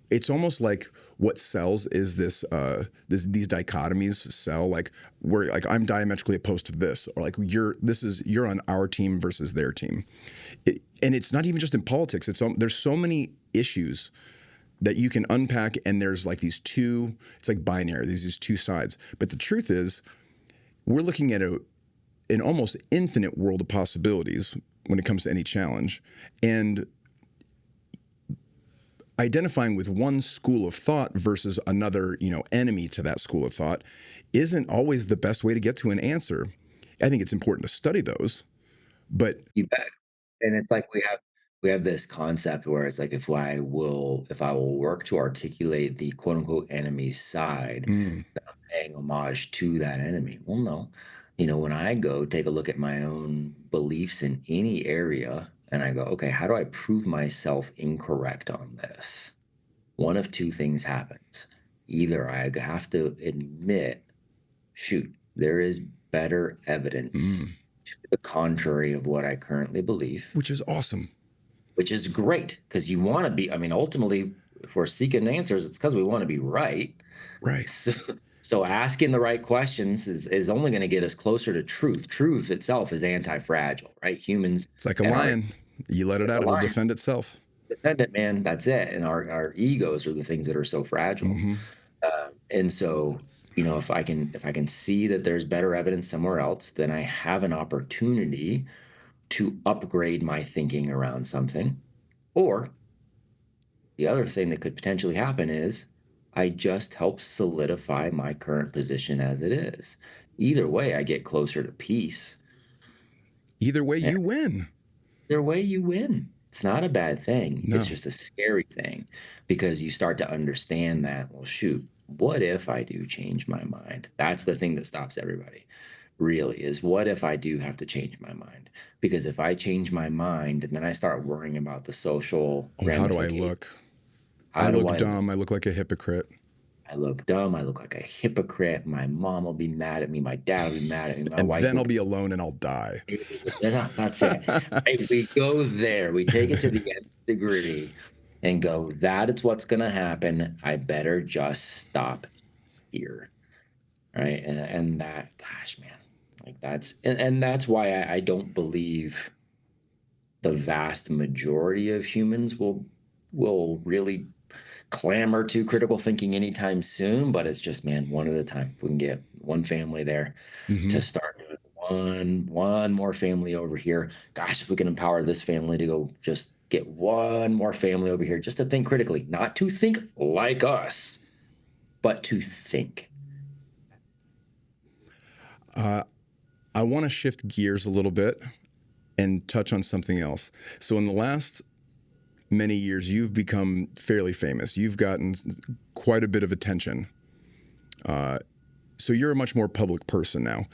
S1: it's almost like what sells is these dichotomies sell, like where like I'm diametrically opposed to this, or like you're on our team versus their team. And it's not even just in politics. There's so many issues that you can unpack, and there's like it's like binary, these two sides. But the truth is, we're looking at an almost infinite world of possibilities when it comes to any challenge. And identifying with one school of thought versus another, enemy to that school of thought isn't always the best way to get to an answer. I think it's important to study those, but
S2: You bet. And it's like we have this concept where it's like, if I will work to articulate the quote unquote enemy's side, paying homage to that enemy. Well, no. When I go take a look at my own beliefs in any area and I go, okay, how do I prove myself incorrect on this? One of two things happens. Either I have to admit, shoot, there is better evidence to the contrary of what I currently believe,
S1: which is awesome.
S2: which is great because you want to be, I mean, ultimately, if we're seeking answers, it's because we want to be right.
S1: Right.
S2: So asking the right questions is only going to get us closer to truth. Truth itself is anti-fragile, right? Humans.
S1: It's like a lion. You let it out, it'll defend itself.
S2: Defend it, man. That's it. And our egos are the things that are so fragile. And so, if I can see that there's better evidence somewhere else, then I have an opportunity to upgrade my thinking around something. Or the other thing that could potentially happen is I just help solidify my current position as it is. Either way, I get closer to peace.
S1: Either way,
S2: And
S1: you win.
S2: either way, you win. It's not a bad thing.
S1: No.
S2: It's just a scary thing because you start to understand that, well, shoot, what if I do change my mind? That's the thing that stops everybody, really, is what if I do have to change my mind? Because if I change my mind and then I start worrying about the social
S1: How do I
S2: ramifications.
S1: look? I look dumb. I look like a hypocrite.
S2: I look dumb. I look like a hypocrite. My mom will be mad at me. My dad will be mad at me. My
S1: And
S2: wife
S1: then
S2: will
S1: I'll be alone and I'll die.
S2: That's it. Right? We go there. We take it to the nth degree and go, that is what's going to happen. I better just stop here. Right. And that, gosh, man, Like and that's why I don't believe the vast majority of humans will really clamor to critical thinking anytime soon, but it's just, man, one at a time. If we can get one family there to
S1: Hmm.
S2: start doing one more family over here. Gosh, if we can empower this family to go just get one more family over here, just to think critically, not to think like us, but to think.
S1: I want to shift gears a little bit and touch on something else. So in the last many years, you've become fairly famous. You've gotten quite a bit of attention. So you're a much more public person now.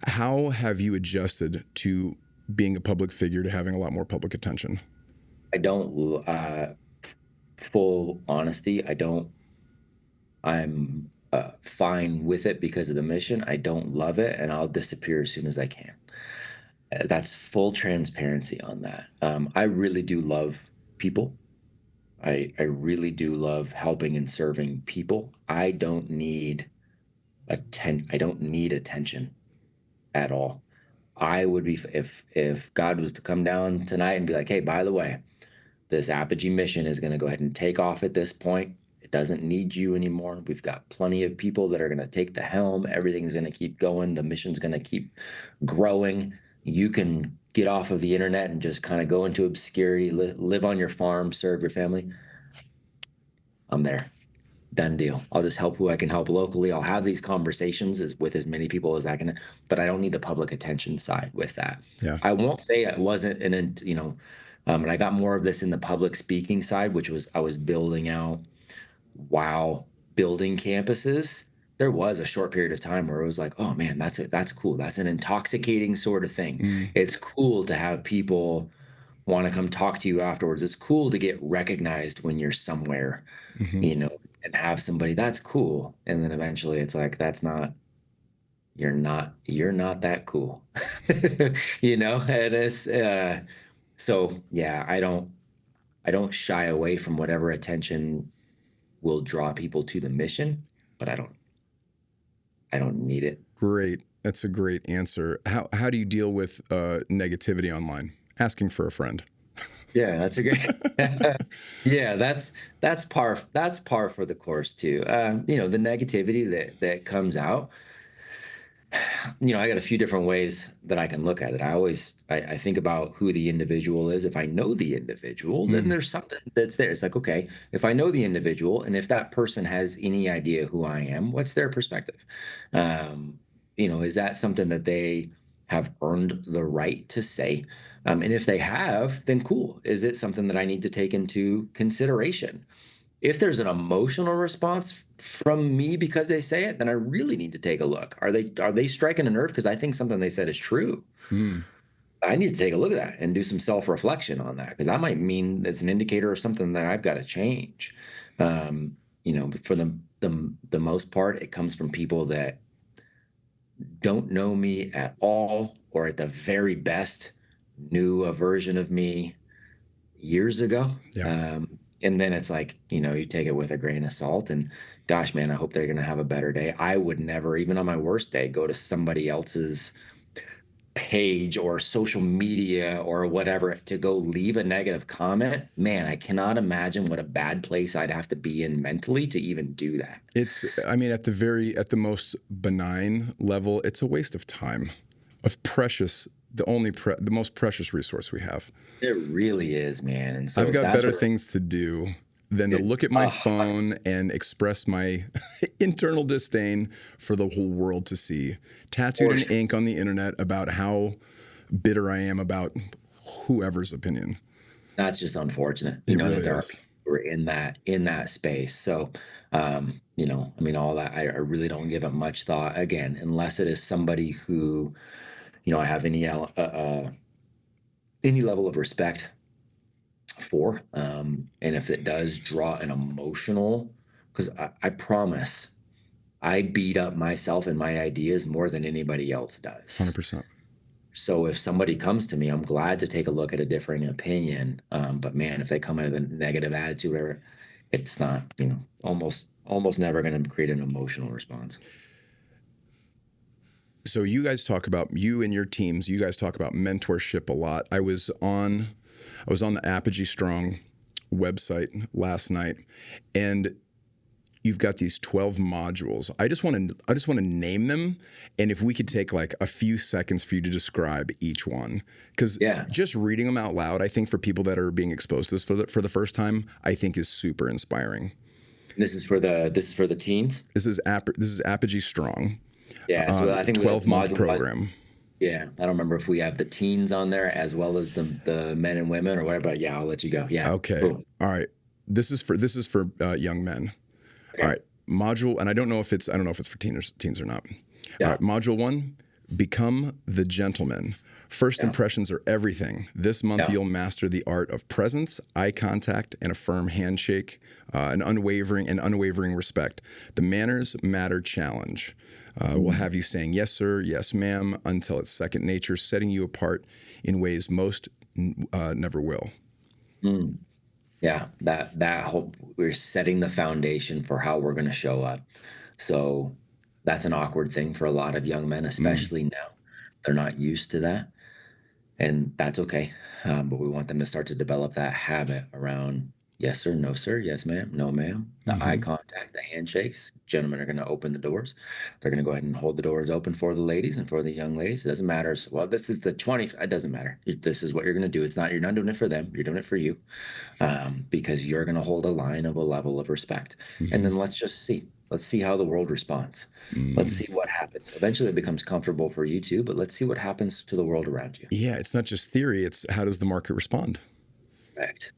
S1: How have you adjusted to being a public figure, to having a lot more public attention?
S2: I don't, full honesty, I'm fine with it because of the mission. I don't love it, and I'll disappear as soon as I can. That's full transparency on that. I really do love people. I really do love helping and serving people. I don't need attention at all. I would be if God was to come down tonight and be like, "Hey, by the way, this Apogee mission is going to go ahead and take off at this point. It doesn't need you anymore. We've got plenty of people that are going to take the helm. Everything's going to keep going. The mission's going to keep growing. You can get off of the internet and just kind of go into obscurity, live on your farm, serve your family." I'm there. Done deal. I'll just help who I can help locally. I'll have these conversations with as many people as I can, but I don't need the public attention side with that.
S1: Yeah.
S2: I won't say it wasn't and I got more of this in the public speaking side, which was I was building out while building campuses. There was a short period of time where it was like, oh man, that's cool. That's an intoxicating sort of thing.
S1: Mm.
S2: It's cool to have people want to come talk to you afterwards. It's cool to get recognized when you're somewhere,
S1: Hmm.
S2: you know, and have somebody that's cool. And then eventually it's like, you're not that cool, and so yeah, I don't shy away from whatever attention will draw people to the mission, but I don't need it.
S1: Great. That's a great answer. How do you deal with negativity online? Asking for a friend.
S2: Yeah, that's a great. Yeah, that's par for the course too. The negativity that comes out. I got a few different ways that I can look at it. I think about who the individual is. If I know the individual, then
S1: Mm.
S2: there's something that's there. It's like, okay, if I know the individual, and if that person has any idea who I am, what's their perspective? Is that something that they have earned the right to say? And if they have, then cool. Is it something that I need to take into consideration? If there's an emotional response from me because they say it, then I really need to take a look. Are they striking a nerve because I think something they said is true?
S1: Mm.
S2: I need to take a look at that and do some self-reflection on that because that might mean it's an indicator of something that I've got to change. But for the most part, it comes from people that don't know me at all, or at the very best, knew a version of me years ago.
S1: Yeah.
S2: And then it's like, you take it with a grain of salt and gosh, man, I hope they're going to have a better day. I would never, even on my worst day, go to somebody else's page or social media or whatever to go leave a negative comment. Man, I cannot imagine what a bad place I'd have to be in mentally to even do that.
S1: I mean, at the most benign level, it's a waste of time, of precious, the most precious resource we have.
S2: It really is, man. And so
S1: I've
S2: if
S1: got
S2: that's
S1: better
S2: what
S1: things to do than to look at my phone and express my internal disdain for the whole world to see, tattooed in ink on the internet about how bitter I am about whoever's opinion.
S2: that's just unfortunate,
S1: It
S2: that
S1: really
S2: there are
S1: is.
S2: people who are in that space. So, I mean, all that I really don't give it much thought again, unless it is somebody who, I have any level of respect for, and if it does draw an emotional, because I promise, I beat up myself and my ideas more than anybody else does.
S1: 100%.
S2: So if somebody comes to me, I'm glad to take a look at a differing opinion. But man, if they come with a negative attitude, whatever, it's not, almost never going to create an emotional response.
S1: So you and your teams, you guys talk about mentorship a lot. I was on the Apogee Strong website last night, and you've got these 12 modules. I just want to name them, and if we could take like a few seconds for you to describe each one, because
S2: Yeah.
S1: just reading them out loud, I think for people that are being exposed to this for the first time, I think is super inspiring.
S2: This is for the teens.
S1: This is Apogee Strong,
S2: Yeah. So I think we have
S1: 12-month
S2: module.
S1: program.
S2: Yeah. I don't remember if we have the teens on there as well as the men and women or whatever. But yeah, I'll let you go. Yeah.
S1: Okay.
S2: Boom.
S1: All right. This is for young men.
S2: Okay.
S1: All right. Module, and I don't know if it's for teens or not.
S2: Yeah.
S1: All right. Module 1, become the gentleman. First impressions are everything. This month you'll master the art of presence, eye contact, and a firm handshake, an unwavering respect. The manners matter challenge. Will have you saying yes sir, yes ma'am, until it's second nature, setting you apart in ways most never will.
S2: Mm. Yeah, that whole, we're setting the foundation for how we're going to show up. So that's an awkward thing for a lot of young men, especially now. They're not used to that, and that's okay. But we want them to start to develop that habit around yes sir, no sir, yes ma'am, no ma'am, the eye contact, the handshakes. Gentlemen are going to open the doors. They're going to go ahead and hold the doors open for the ladies and for the young ladies. It doesn't matter. Well, this is the 20. It doesn't matter. This is what you're going to do. You're not doing it for them. You're doing it for you. Because you're going to hold a line of a level of respect. And then let's just see. Let's see how the world responds. Let's see what happens. Eventually, it becomes comfortable for you too, but let's see what happens to the world around you.
S1: Yeah, it's not just theory. It's how does the market respond?
S2: Correct.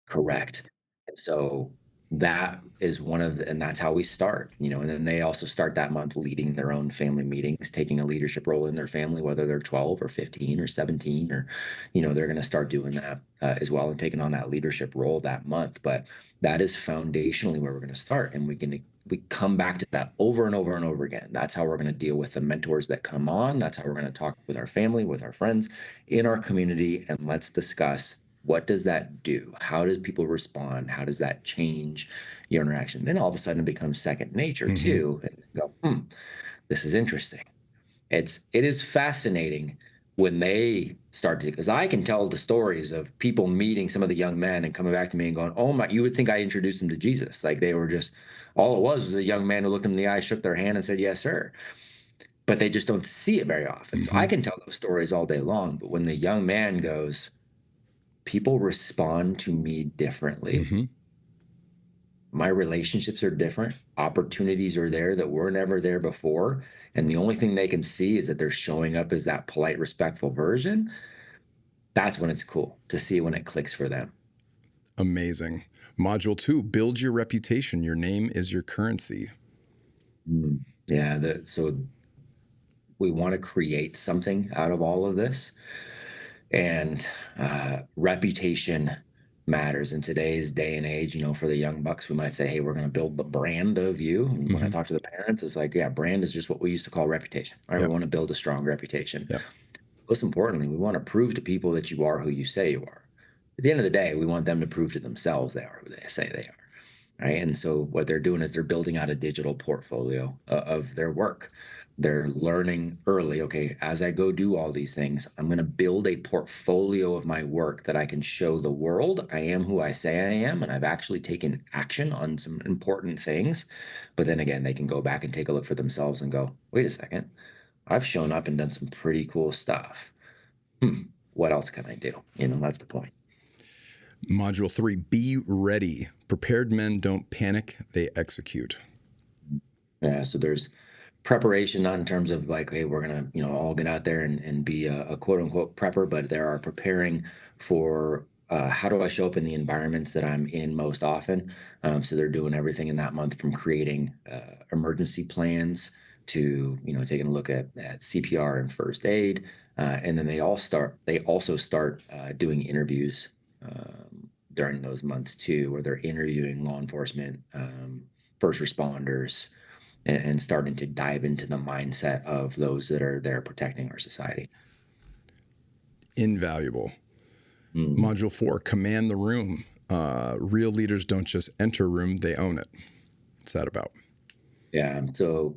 S2: Correct. And so that is and that's how we start, and then they also start that month leading their own family meetings, taking a leadership role in their family, whether they're 12 or 15 or 17, or, they're going to start doing that as well and taking on that leadership role that month. But that is foundationally where we're going to start. And we come back to that over and over and over again. That's how we're going to deal with the mentors that come on. That's how we're going to talk with our family, with our friends in our community. And let's discuss, what does that do? How do people respond? How does that change your interaction? Then all of a sudden it becomes second nature too. And go, this is interesting. It is fascinating when they start to, because I can tell the stories of people meeting some of the young men and coming back to me and going, oh my, you would think I introduced them to Jesus. Like they were just, all it was a young man who looked them in the eye, shook their hand and said, yes, sir. But they just don't see it very often. So I can tell those stories all day long. But when the young man goes, people respond to me differently. My relationships are different. Opportunities are there that were never there before. And the only thing they can see is that they're showing up as that polite, respectful version. That's when it's cool to see when it clicks for them.
S1: Amazing. Module 2, build your reputation. Your name is your currency.
S2: Yeah. So we want to create something out of all of this. And reputation matters in today's day and age. For the young bucks, we might say, hey, we're going to build the brand of you. And when I talk to the parents, it's like, yeah, brand is just what we used to call reputation. All right, we want to build a strong reputation. Most importantly, we want to prove to people that you are who you say you are. At the end of the day, we want them to prove to themselves they are who they say they are. Right. And so what they're doing is they're building out a digital portfolio of their work. They're learning early, okay, as I go do all these things, I'm going to build a portfolio of my work that I can show the world. I am who I say I am, and I've actually taken action on some important things. But then again, they can go back and take a look for themselves and go, wait a second, I've shown up and done some pretty cool stuff. What else can I do? That's the point.
S1: Module 3, be ready. Prepared men don't panic, they execute.
S2: Yeah, so there's preparation, not in terms of like, hey, we're going to, all get out there and be a quote unquote prepper, but there are preparing for how do I show up in the environments that I'm in most often? So they're doing everything in that month, from creating emergency plans to, taking a look at CPR and first aid. And then they also start doing interviews during those months too, where they're interviewing law enforcement, first responders, and starting to dive into the mindset of those that are there protecting our society.
S1: Invaluable. Module 4, command the room. Real leaders don't just enter a room, they own it. What's that about?
S2: Yeah. So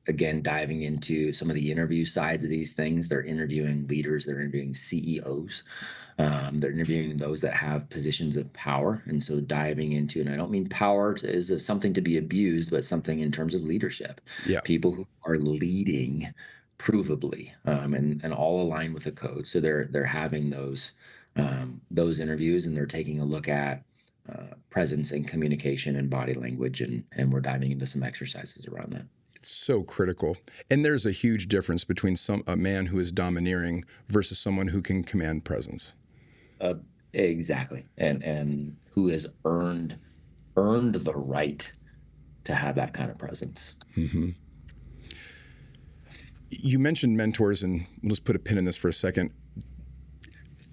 S2: again, diving into some of the interview sides of these things. They're interviewing leaders, they're interviewing CEOs, they're interviewing those that have positions of power. And so diving into, and I don't mean power is something to be abused, but something in terms of leadership.
S1: Yeah.
S2: People who are leading provably, and all aligned with the code. So they're having those interviews, and they're taking a look at presence and communication and body language, and we're diving into some exercises around that.
S1: So critical. And there's a huge difference between a man who is domineering versus someone who can command presence.
S2: Exactly. And who has earned the right to have that kind of presence.
S1: Mm-hmm. You mentioned mentors, and let's put a pin in this for a second.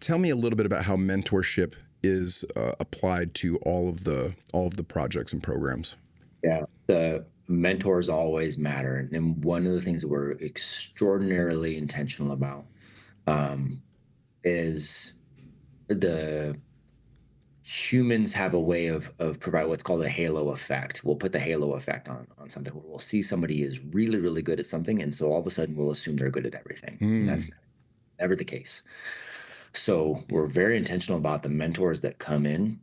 S1: Tell me a little bit about how mentorship is applied to all of the projects and programs.
S2: Yeah, the mentors always matter, and one of the things that we're extraordinarily intentional about is the humans have a way of provide what's called a halo effect. We'll put the halo effect on something where we'll see somebody is really, really good at something, and so all of a sudden we'll assume they're good at everything. And that's never the case. So we're very intentional about the mentors that come in,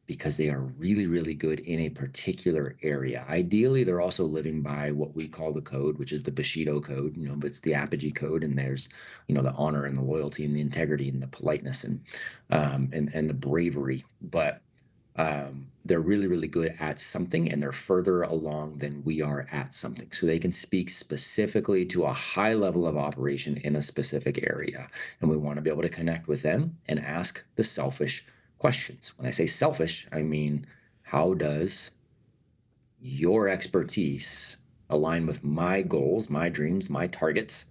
S2: because they are really, really good in a particular area. Ideally, they're also living by what we call the code, which is the Bushido code, but it's the Apogee code, and there's, the honor and the loyalty and the integrity and the politeness and the bravery. But they're really, really good at something, and they're further along than we are at something. So they can speak specifically to a high level of operation in a specific area. And we want to be able to connect with them and ask the selfish questions. When I say selfish, I mean, how does your expertise align with my goals, my dreams, my targets?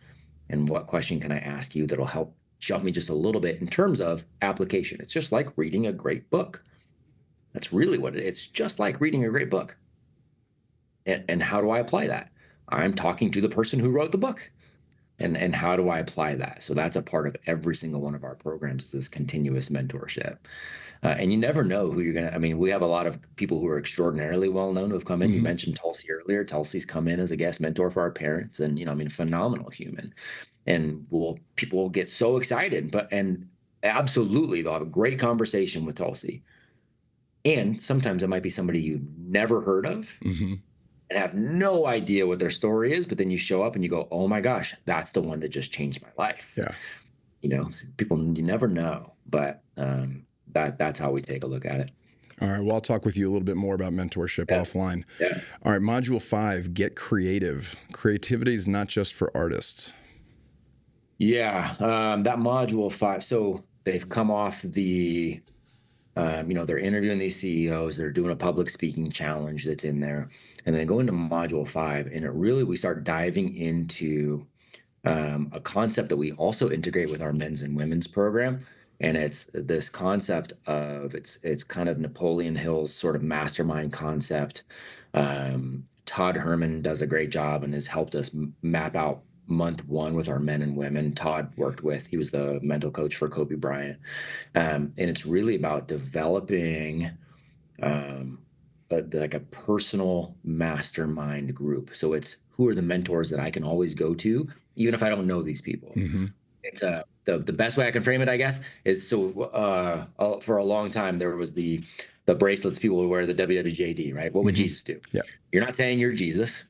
S2: And what question can I ask you that'll help jump me just a little bit in terms of application? It's just like reading a great book. That's really what it is. It's just like reading a great book. And how do I apply that? I'm talking to the person who wrote the book. And how do I apply that? So that's a part of every single one of our programs, is this continuous mentorship. And you never know who you're going to, we have a lot of people who are extraordinarily well-known who have come in. You mentioned Tulsi earlier. Tulsi's come in as a guest mentor for our parents, and, phenomenal human. And people will get so excited, and absolutely, they'll have a great conversation with Tulsi. And sometimes it might be somebody you've never heard of and have no idea what their story is, but then you show up and you go, oh my gosh, that's the one that just changed my life.
S1: Yeah.
S2: People, you never know, but that's how we take a look at it.
S1: All right. Well, I'll talk with you a little bit more about mentorship offline.
S2: Yeah.
S1: All right. Module 5, get creative. Creativity is not just for artists.
S2: Yeah. That module 5. So they've come off the, they're interviewing these CEOs, they're doing a public speaking challenge that's in there, and then go into module 5, and we start diving into a concept that we also integrate with our men's and women's program. And it's this concept of, it's kind of Napoleon Hill's sort of mastermind concept. Todd Herman does a great job and has helped us map out month 1 with our men and women. Todd he was the mental coach for Kobe Bryant. And it's really about developing like a personal mastermind group. So it's, who are the mentors that I can always go to, even if I don't know these people. It's the best way I can frame it, I guess, is for a long time there was the bracelets people would wear, the WWJD, right? What would Jesus do?
S1: Yeah.
S2: You're not saying you're Jesus,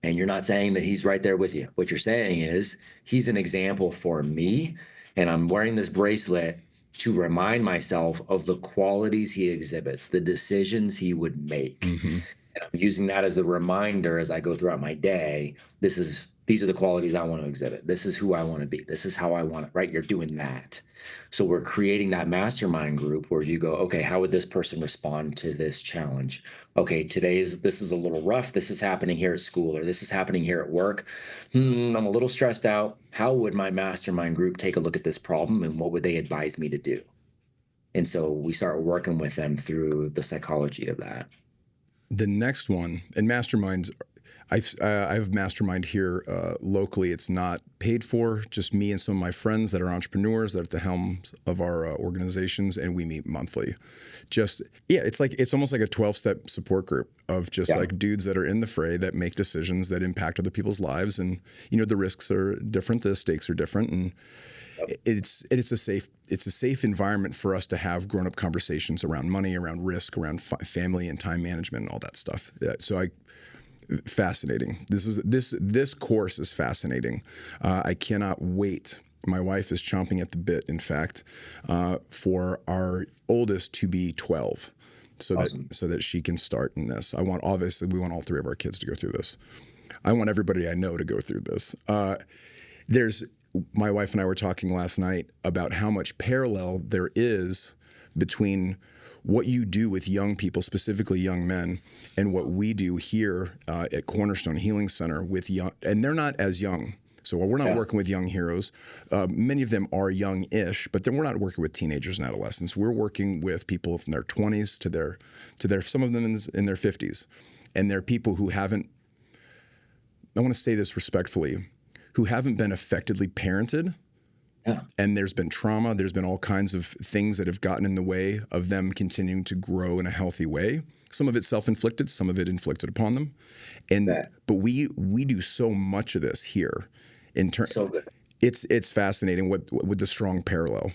S2: and you're not saying that he's right there with you. What you're saying is, he's an example for me, and I'm wearing this bracelet to remind myself of the qualities he exhibits, the decisions he would make. And I'm using that as a reminder as I go throughout my day. These are the qualities I want to exhibit. This is who I want to be. This is how I want it, right? You're doing that. So we're creating that mastermind group where you go, okay, how would this person respond to this challenge? Okay, this is a little rough. This is happening here at school, or this is happening here at work. I'm a little stressed out. How would my mastermind group take a look at this problem, and what would they advise me to do? And so we start working with them through the psychology of that.
S1: The next one, and masterminds, I have mastermind here locally. It's not paid for, just me and some of my friends that are entrepreneurs that are at the helms of our organizations, and we meet monthly. It's almost like a 12-step support group of just like dudes that are in the fray that make decisions that impact other people's lives, and the risks are different, the stakes are different, and it's a safe environment for us to have grown-up conversations around money, around risk, around family and time management, and all that stuff. Fascinating. This course is fascinating. I cannot wait. My wife is chomping at the bit, in fact, for our oldest to be 12, so that she can start in this. We want all 3 of our kids to go through this. I want everybody I know to go through this. My wife and I were talking last night about how much parallel there is between what you do with young people, specifically young men, and what we do here at Cornerstone Healing Center with young, and they're not as young. So while we're not working with young heroes, many of them are young-ish, but then we're not working with teenagers and adolescents. We're working with people from their 20s to their some of them in their 50s, and they're people who haven't. I want to say this respectfully, who haven't been effectively parented. Yeah. And there's been trauma. There's been all kinds of things that have gotten in the way of them continuing to grow in a healthy way. Some of it self-inflicted, some of it inflicted upon them. But we do so much of this here. So good. It's fascinating with the strong parallel.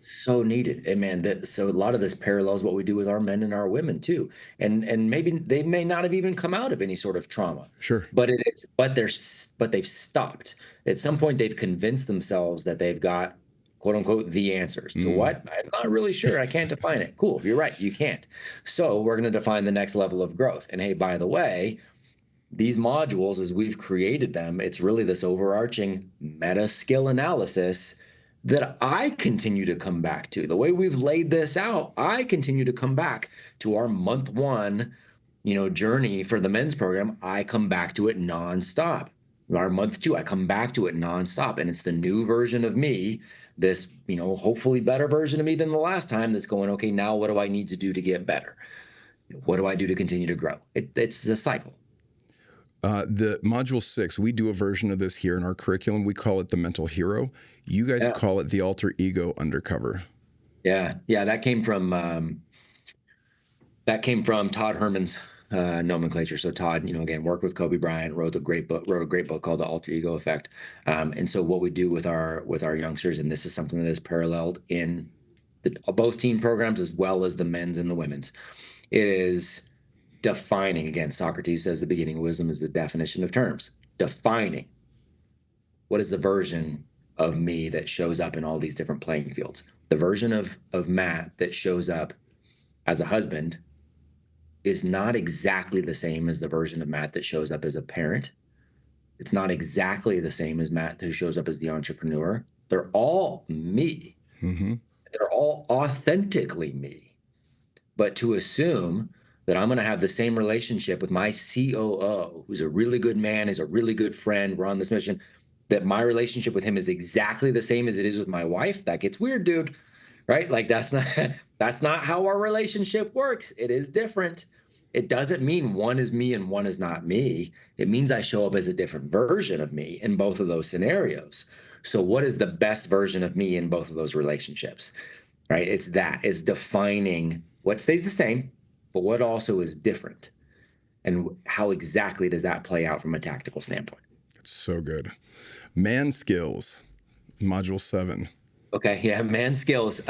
S2: So needed. And man, so a lot of this parallels what we do with our men and our women too. And maybe they may not have even come out of any sort of trauma.
S1: Sure.
S2: But they've stopped. At some point they've convinced themselves that they've got, quote unquote, the answers to what? I'm not really sure. I can't define it. Cool. You're right. You can't. So we're going to define the next level of growth. And hey, by the way, these modules, as we've created them, it's really this overarching meta skill analysis that I continue to come back to. The way we've laid this out, I continue to come back to our month 1, journey for the men's program. I come back to it nonstop. Our month 2, I come back to it nonstop. And it's the new version of me, this, hopefully better version of me than the last time, that's going, okay, now what do I need to do to get better? What do I do to continue to grow? It's the cycle.
S1: The module 6, we do a version of this here in our curriculum. We call it the mental hero. You guys call it the alter ego undercover. Yeah.
S2: That came from Todd Herman's nomenclature. So Todd, again, worked with Kobe Bryant, wrote a great book called The Alter Ego Effect. And so what we do with our youngsters, and this is something that is paralleled in both teen programs as well as the men's and the women's, it is defining. Again, Socrates says the beginning of wisdom is the definition of terms. Defining what is the version of me that shows up in all these different playing fields. The version of Matt that shows up as a husband is not exactly the same as the version of Matt that shows up as a parent. It's not exactly the same as Matt who shows up as the entrepreneur. They're all me. Mm-hmm. They're all authentically me. But to assume that I'm going to have the same relationship with my COO, who's a really good man, is a really good friend, we're on this mission, that my relationship with him is exactly the same as it is with my wife, that gets weird, dude, right? Like that's not how our relationship works. It is different. It doesn't mean one is me and one is not me. It means I show up as a different version of me in both of those scenarios. So what is the best version of me in both of those relationships, right? It's defining what stays the same, but what also is different, and how exactly does that play out from a tactical standpoint?
S1: It's so good. Man skills, module 7.
S2: Okay, yeah, man skills.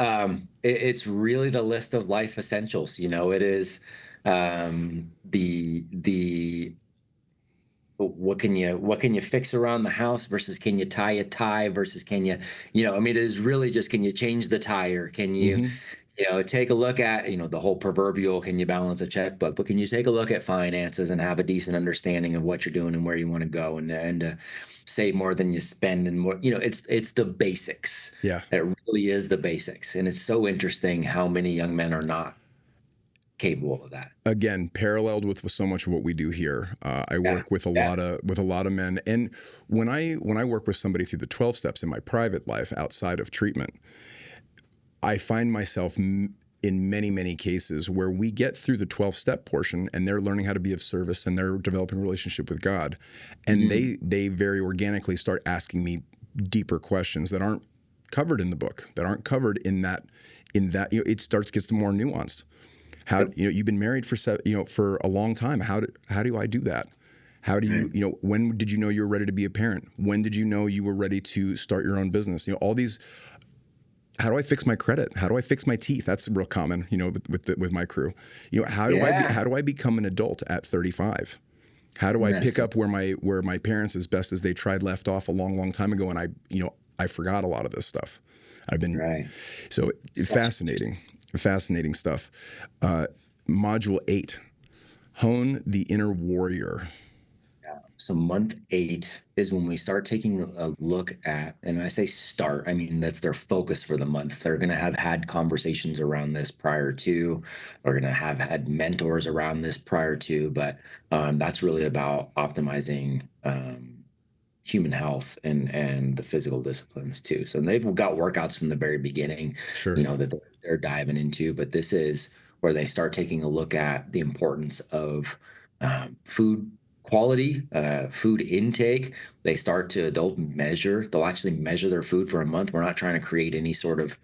S2: It's really the list of life essentials. It is the what can you fix around the house versus can you tie a tie versus can you, it is really just, can you change the tire? Can you, take a look at, the whole proverbial, can you balance a checkbook? But can you take a look at finances and have a decent understanding of what you're doing and where you want to go, and save more than you spend, and more, it's the basics.
S1: Yeah.
S2: It really is the basics. And it's so interesting how many young men are not capable of that.
S1: Again, paralleled with so much of what we do here. I work with a lot of men, and when I work with somebody through the 12 steps in my private life outside of treatment, I find myself in many, many cases where we get through the 12-step portion and they're learning how to be of service and they're developing a relationship with God. And they very organically start asking me deeper questions that aren't covered in the book, that aren't covered in that, it gets more nuanced. How, you've been married for, for a long time. How do I do that? How do you, when did you know you were ready to be a parent? When did you know you were ready to start your own business? All these, how do I fix my credit? How do I fix my teeth? That's real common, with my crew. How do I become an adult at 35? How do I pick up where my parents, as best as they tried, left off a long, long time ago? And I forgot a lot of this stuff. I've been, so fascinating stuff. Module 8, hone the inner warrior.
S2: So month 8 is when we start taking a look at, and I say start, I mean, that's their focus for the month. They're going to have had conversations around this prior to, or going to have had mentors around this prior to, but that's really about optimizing human health and the physical disciplines too. So they've got workouts from the very beginning, that they're diving into, but this is where they start taking a look at the importance of food quality, food intake. They'll actually measure their food for a month. We're not trying to create any sort of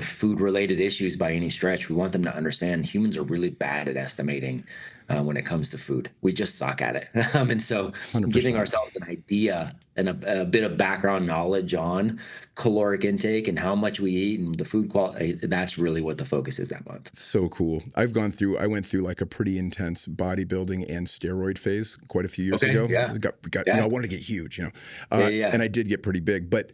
S2: food related issues by any stretch. We want them to understand humans are really bad at estimating when it comes to food. We just suck at it. And so
S1: 100%.
S2: Giving ourselves an idea and a bit of background knowledge on caloric intake and how much we eat and the food quality, that's really what the focus is that month.
S1: So cool. I went through like a pretty intense bodybuilding and steroid phase quite a few years ago.
S2: Yeah.
S1: I wanted to get huge, and I did get pretty big. But,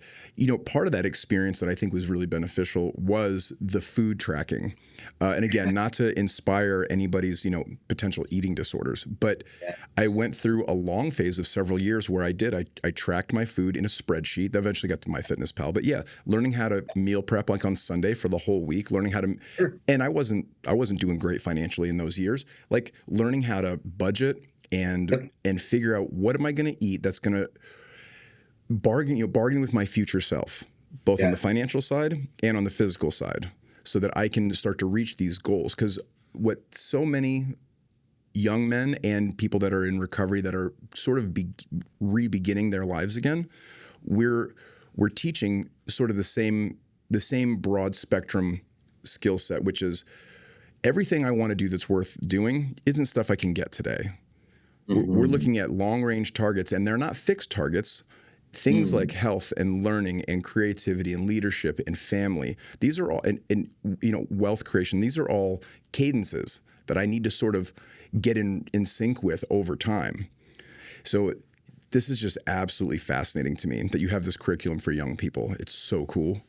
S1: part of that experience that I think was really beneficial was the food tracking. And again, not to inspire anybody's, potential eating disorders, but I went through a long phase of several years where I tracked my food in a spreadsheet that eventually got to MyFitnessPal. But learning how to meal prep like on Sunday for the whole week, learning how to, and I wasn't doing great financially in those years, like learning how to budget and figure out what am I going to eat that's going to bargain with my future self, both on the financial side and on the physical side, so that I can start to reach these goals. Because what so many young men and people that are in recovery that are sort of re-beginning their lives again, we're teaching sort of the same broad spectrum skill set, which is everything I want to do that's worth doing isn't stuff I can get today. We're looking at long range targets, and they're not fixed targets. Things like health and learning and creativity and leadership and family, these are all, and wealth creation, these are all cadences that I need to sort of get in sync with over time. So this is just absolutely fascinating to me that you have this curriculum for young people. It's so cool.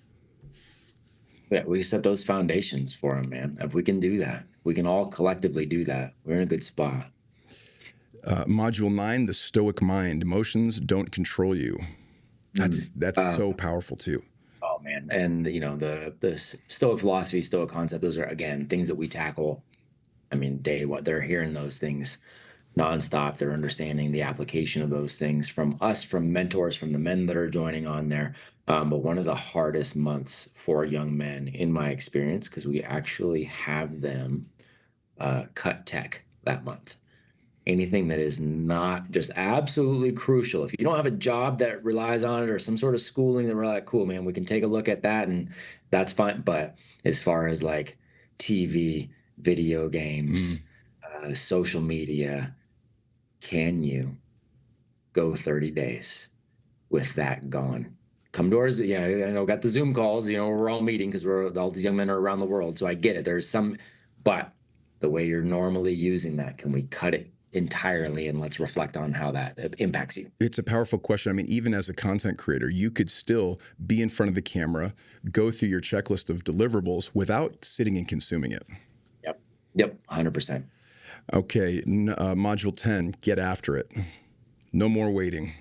S2: Yeah, we set those foundations for them, man. If we can do that, we can all collectively do that. We're in a good spot.
S1: Module 9, the Stoic mind. Emotions don't control you. That's so powerful too.
S2: Oh man, and the Stoic philosophy, Stoic concept, those are again things that we tackle. I mean, day one, they're hearing those things nonstop. They're understanding the application of those things from us, from mentors, from the men that are joining on there. But one of the hardest months for young men, in my experience, because we actually have them cut tech that month. Anything that is not just absolutely crucial. If you don't have a job that relies on it or some sort of schooling that we're like, cool, man, we can take a look at that and that's fine. But as far as like TV, video games, social media, can you go 30 days with that gone? Come to ours, I know got the Zoom calls, we're all meeting because all these young men are around the world. So I get it. But the way you're normally using that, can we cut it entirely, and let's reflect on how that impacts you?
S1: It's a powerful question. I mean, even as a content creator, you could still be in front of the camera, go through your checklist of deliverables without sitting and consuming it.
S2: Yep, 100%.
S1: Okay, module 10, get after it. No more waiting.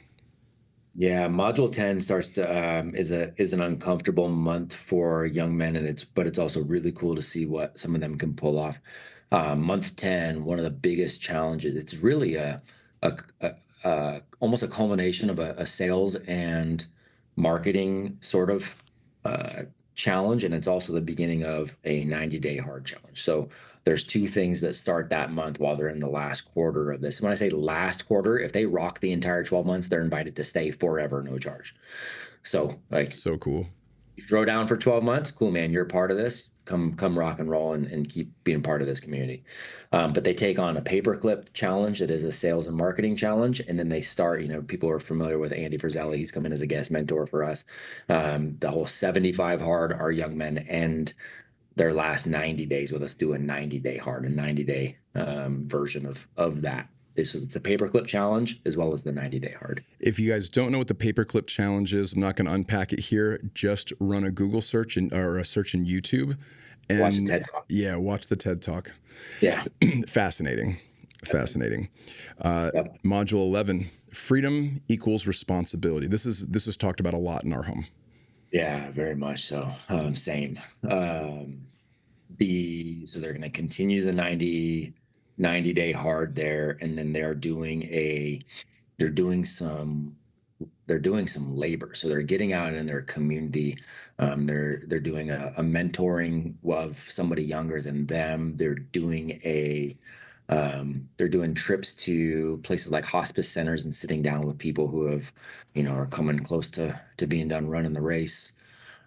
S2: Yeah, module 10 starts to is an uncomfortable month for young men, and it's also really cool to see what some of them can pull off. Month 10, one of the biggest challenges. It's really almost a culmination of a sales and marketing sort of challenge, and it's also the beginning of a 90-day hard challenge. So there's two things that start that month while they're in the last quarter of this. When I say last quarter, if they rock the entire 12 months, they're invited to stay forever, no charge. So like,
S1: So cool.
S2: you throw down for 12 months, cool, man, you're a part of this. Come rock and roll and keep being part of this community. But they take on a paperclip challenge that is a sales and marketing challenge. And then they start, people are familiar with Andy Frizzelli. He's come in as a guest mentor for us. The whole 75 hard, our young men end their last 90 days with us doing 90-day hard, a 90-day version of that. It's a paperclip challenge as well as the 90-day hard.
S1: If you guys don't know what the paperclip challenge is, I'm not going to unpack it here. Just run a Google search or a search in YouTube. And
S2: watch the TED Talk.
S1: Yeah, watch the TED Talk.
S2: Yeah.
S1: Fascinating. Fascinating.
S2: Yep.
S1: Module 11, freedom equals responsibility. This is talked about a lot in our home.
S2: Yeah, very much so. Same. So they're going to continue the 90-day hard there, and then they're doing some labor. So they're getting out in their community. They're doing a mentoring of somebody younger than them. They're doing trips to places like hospice centers and sitting down with people who have, are coming close to being done running the race.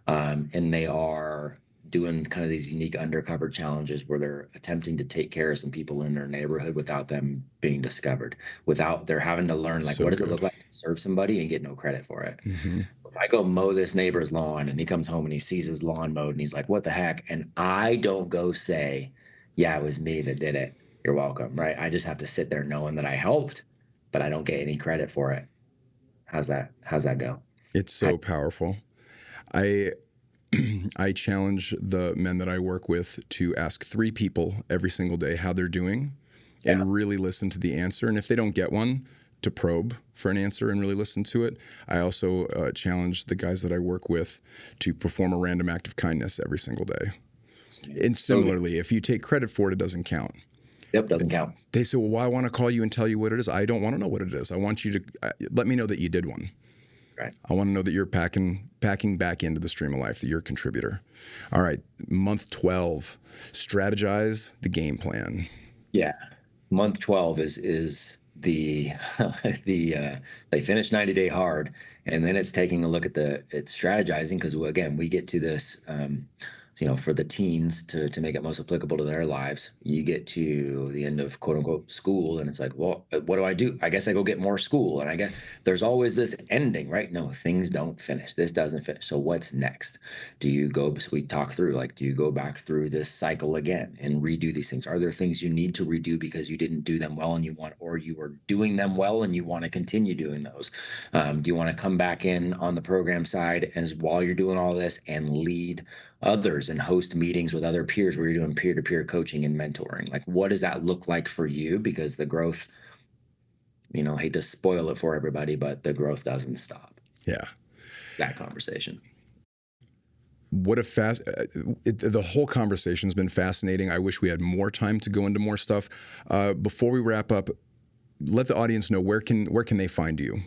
S2: And they are doing kind of these unique undercover challenges where they're attempting to take care of some people in their neighborhood without them being discovered, without they're having to learn, like,
S1: So
S2: what does
S1: good.
S2: it look like to serve somebody and get no credit for it?
S1: Mm-hmm.
S2: If I go mow this neighbor's lawn and he comes home and he sees his lawn mowed and he's like, what the heck? And I don't go say, yeah, it was me that did it. You're welcome, right? I just have to sit there knowing that I helped, but I don't get any credit for it. How's that go?
S1: It's so powerful. I challenge the men that I work with to ask 3 people every single day how they're doing and really listen to the answer. And if they don't get one, to probe for an answer and really listen to it. I also challenge the guys that I work with to perform a random act of kindness every single day. And similarly, if you take credit for it, it doesn't count.
S2: Yep, doesn't count.
S1: They say, well, I want to call you and tell you what it is. I don't want to know what it is. I want you to let me know that you did one.
S2: Right.
S1: I want to know that you're packing back into the stream of life, that you're a contributor. All right, month 12, strategize the game plan.
S2: Yeah, month 12 is the they finish 90-day hard, and then it's taking a look at it's strategizing, because again, we get to this for the teens to make it most applicable to their lives. You get to the end of quote unquote school, and it's like, well, what do I do? I guess I go get more school. And I guess there's always this ending, right? No, things don't finish. This doesn't finish. So what's next? Do you go, so we talk through, like, do you go back through this cycle again and redo these things? Are there things you need to redo because you didn't do them well and or you were doing them well and you want to continue doing those? Do you want to come back in on the program side as while you're doing all this and lead others and host meetings with other peers where you're doing peer-to-peer coaching and mentoring? Like, what does that look like for you? Because the growth, hate to spoil it for everybody, but the growth doesn't stop.
S1: Yeah.
S2: That conversation.
S1: What a the whole conversation has been fascinating. I wish we had more time to go into more stuff. Before we wrap up, let the audience know where can they find you?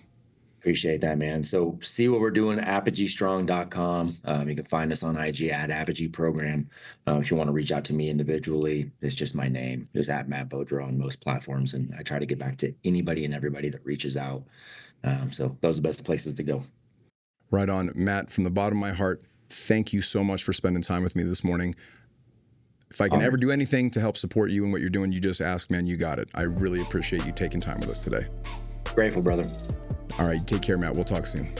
S2: Appreciate that, man. So see what we're doing at apogeestrong.com. You can find us on IG at Apogee Program. If you want to reach out to me individually, it's just my name, just at Matt Beaudreau on most platforms. And I try to get back to anybody and everybody that reaches out. So those are the best places to go.
S1: Right on. Matt, from the bottom of my heart, thank you so much for spending time with me this morning. If I can ever do anything to help support you and what you're doing, you just ask, man, you got it. I really appreciate you taking time with us today.
S2: Grateful, brother.
S1: All right, take care, Matt. We'll talk soon.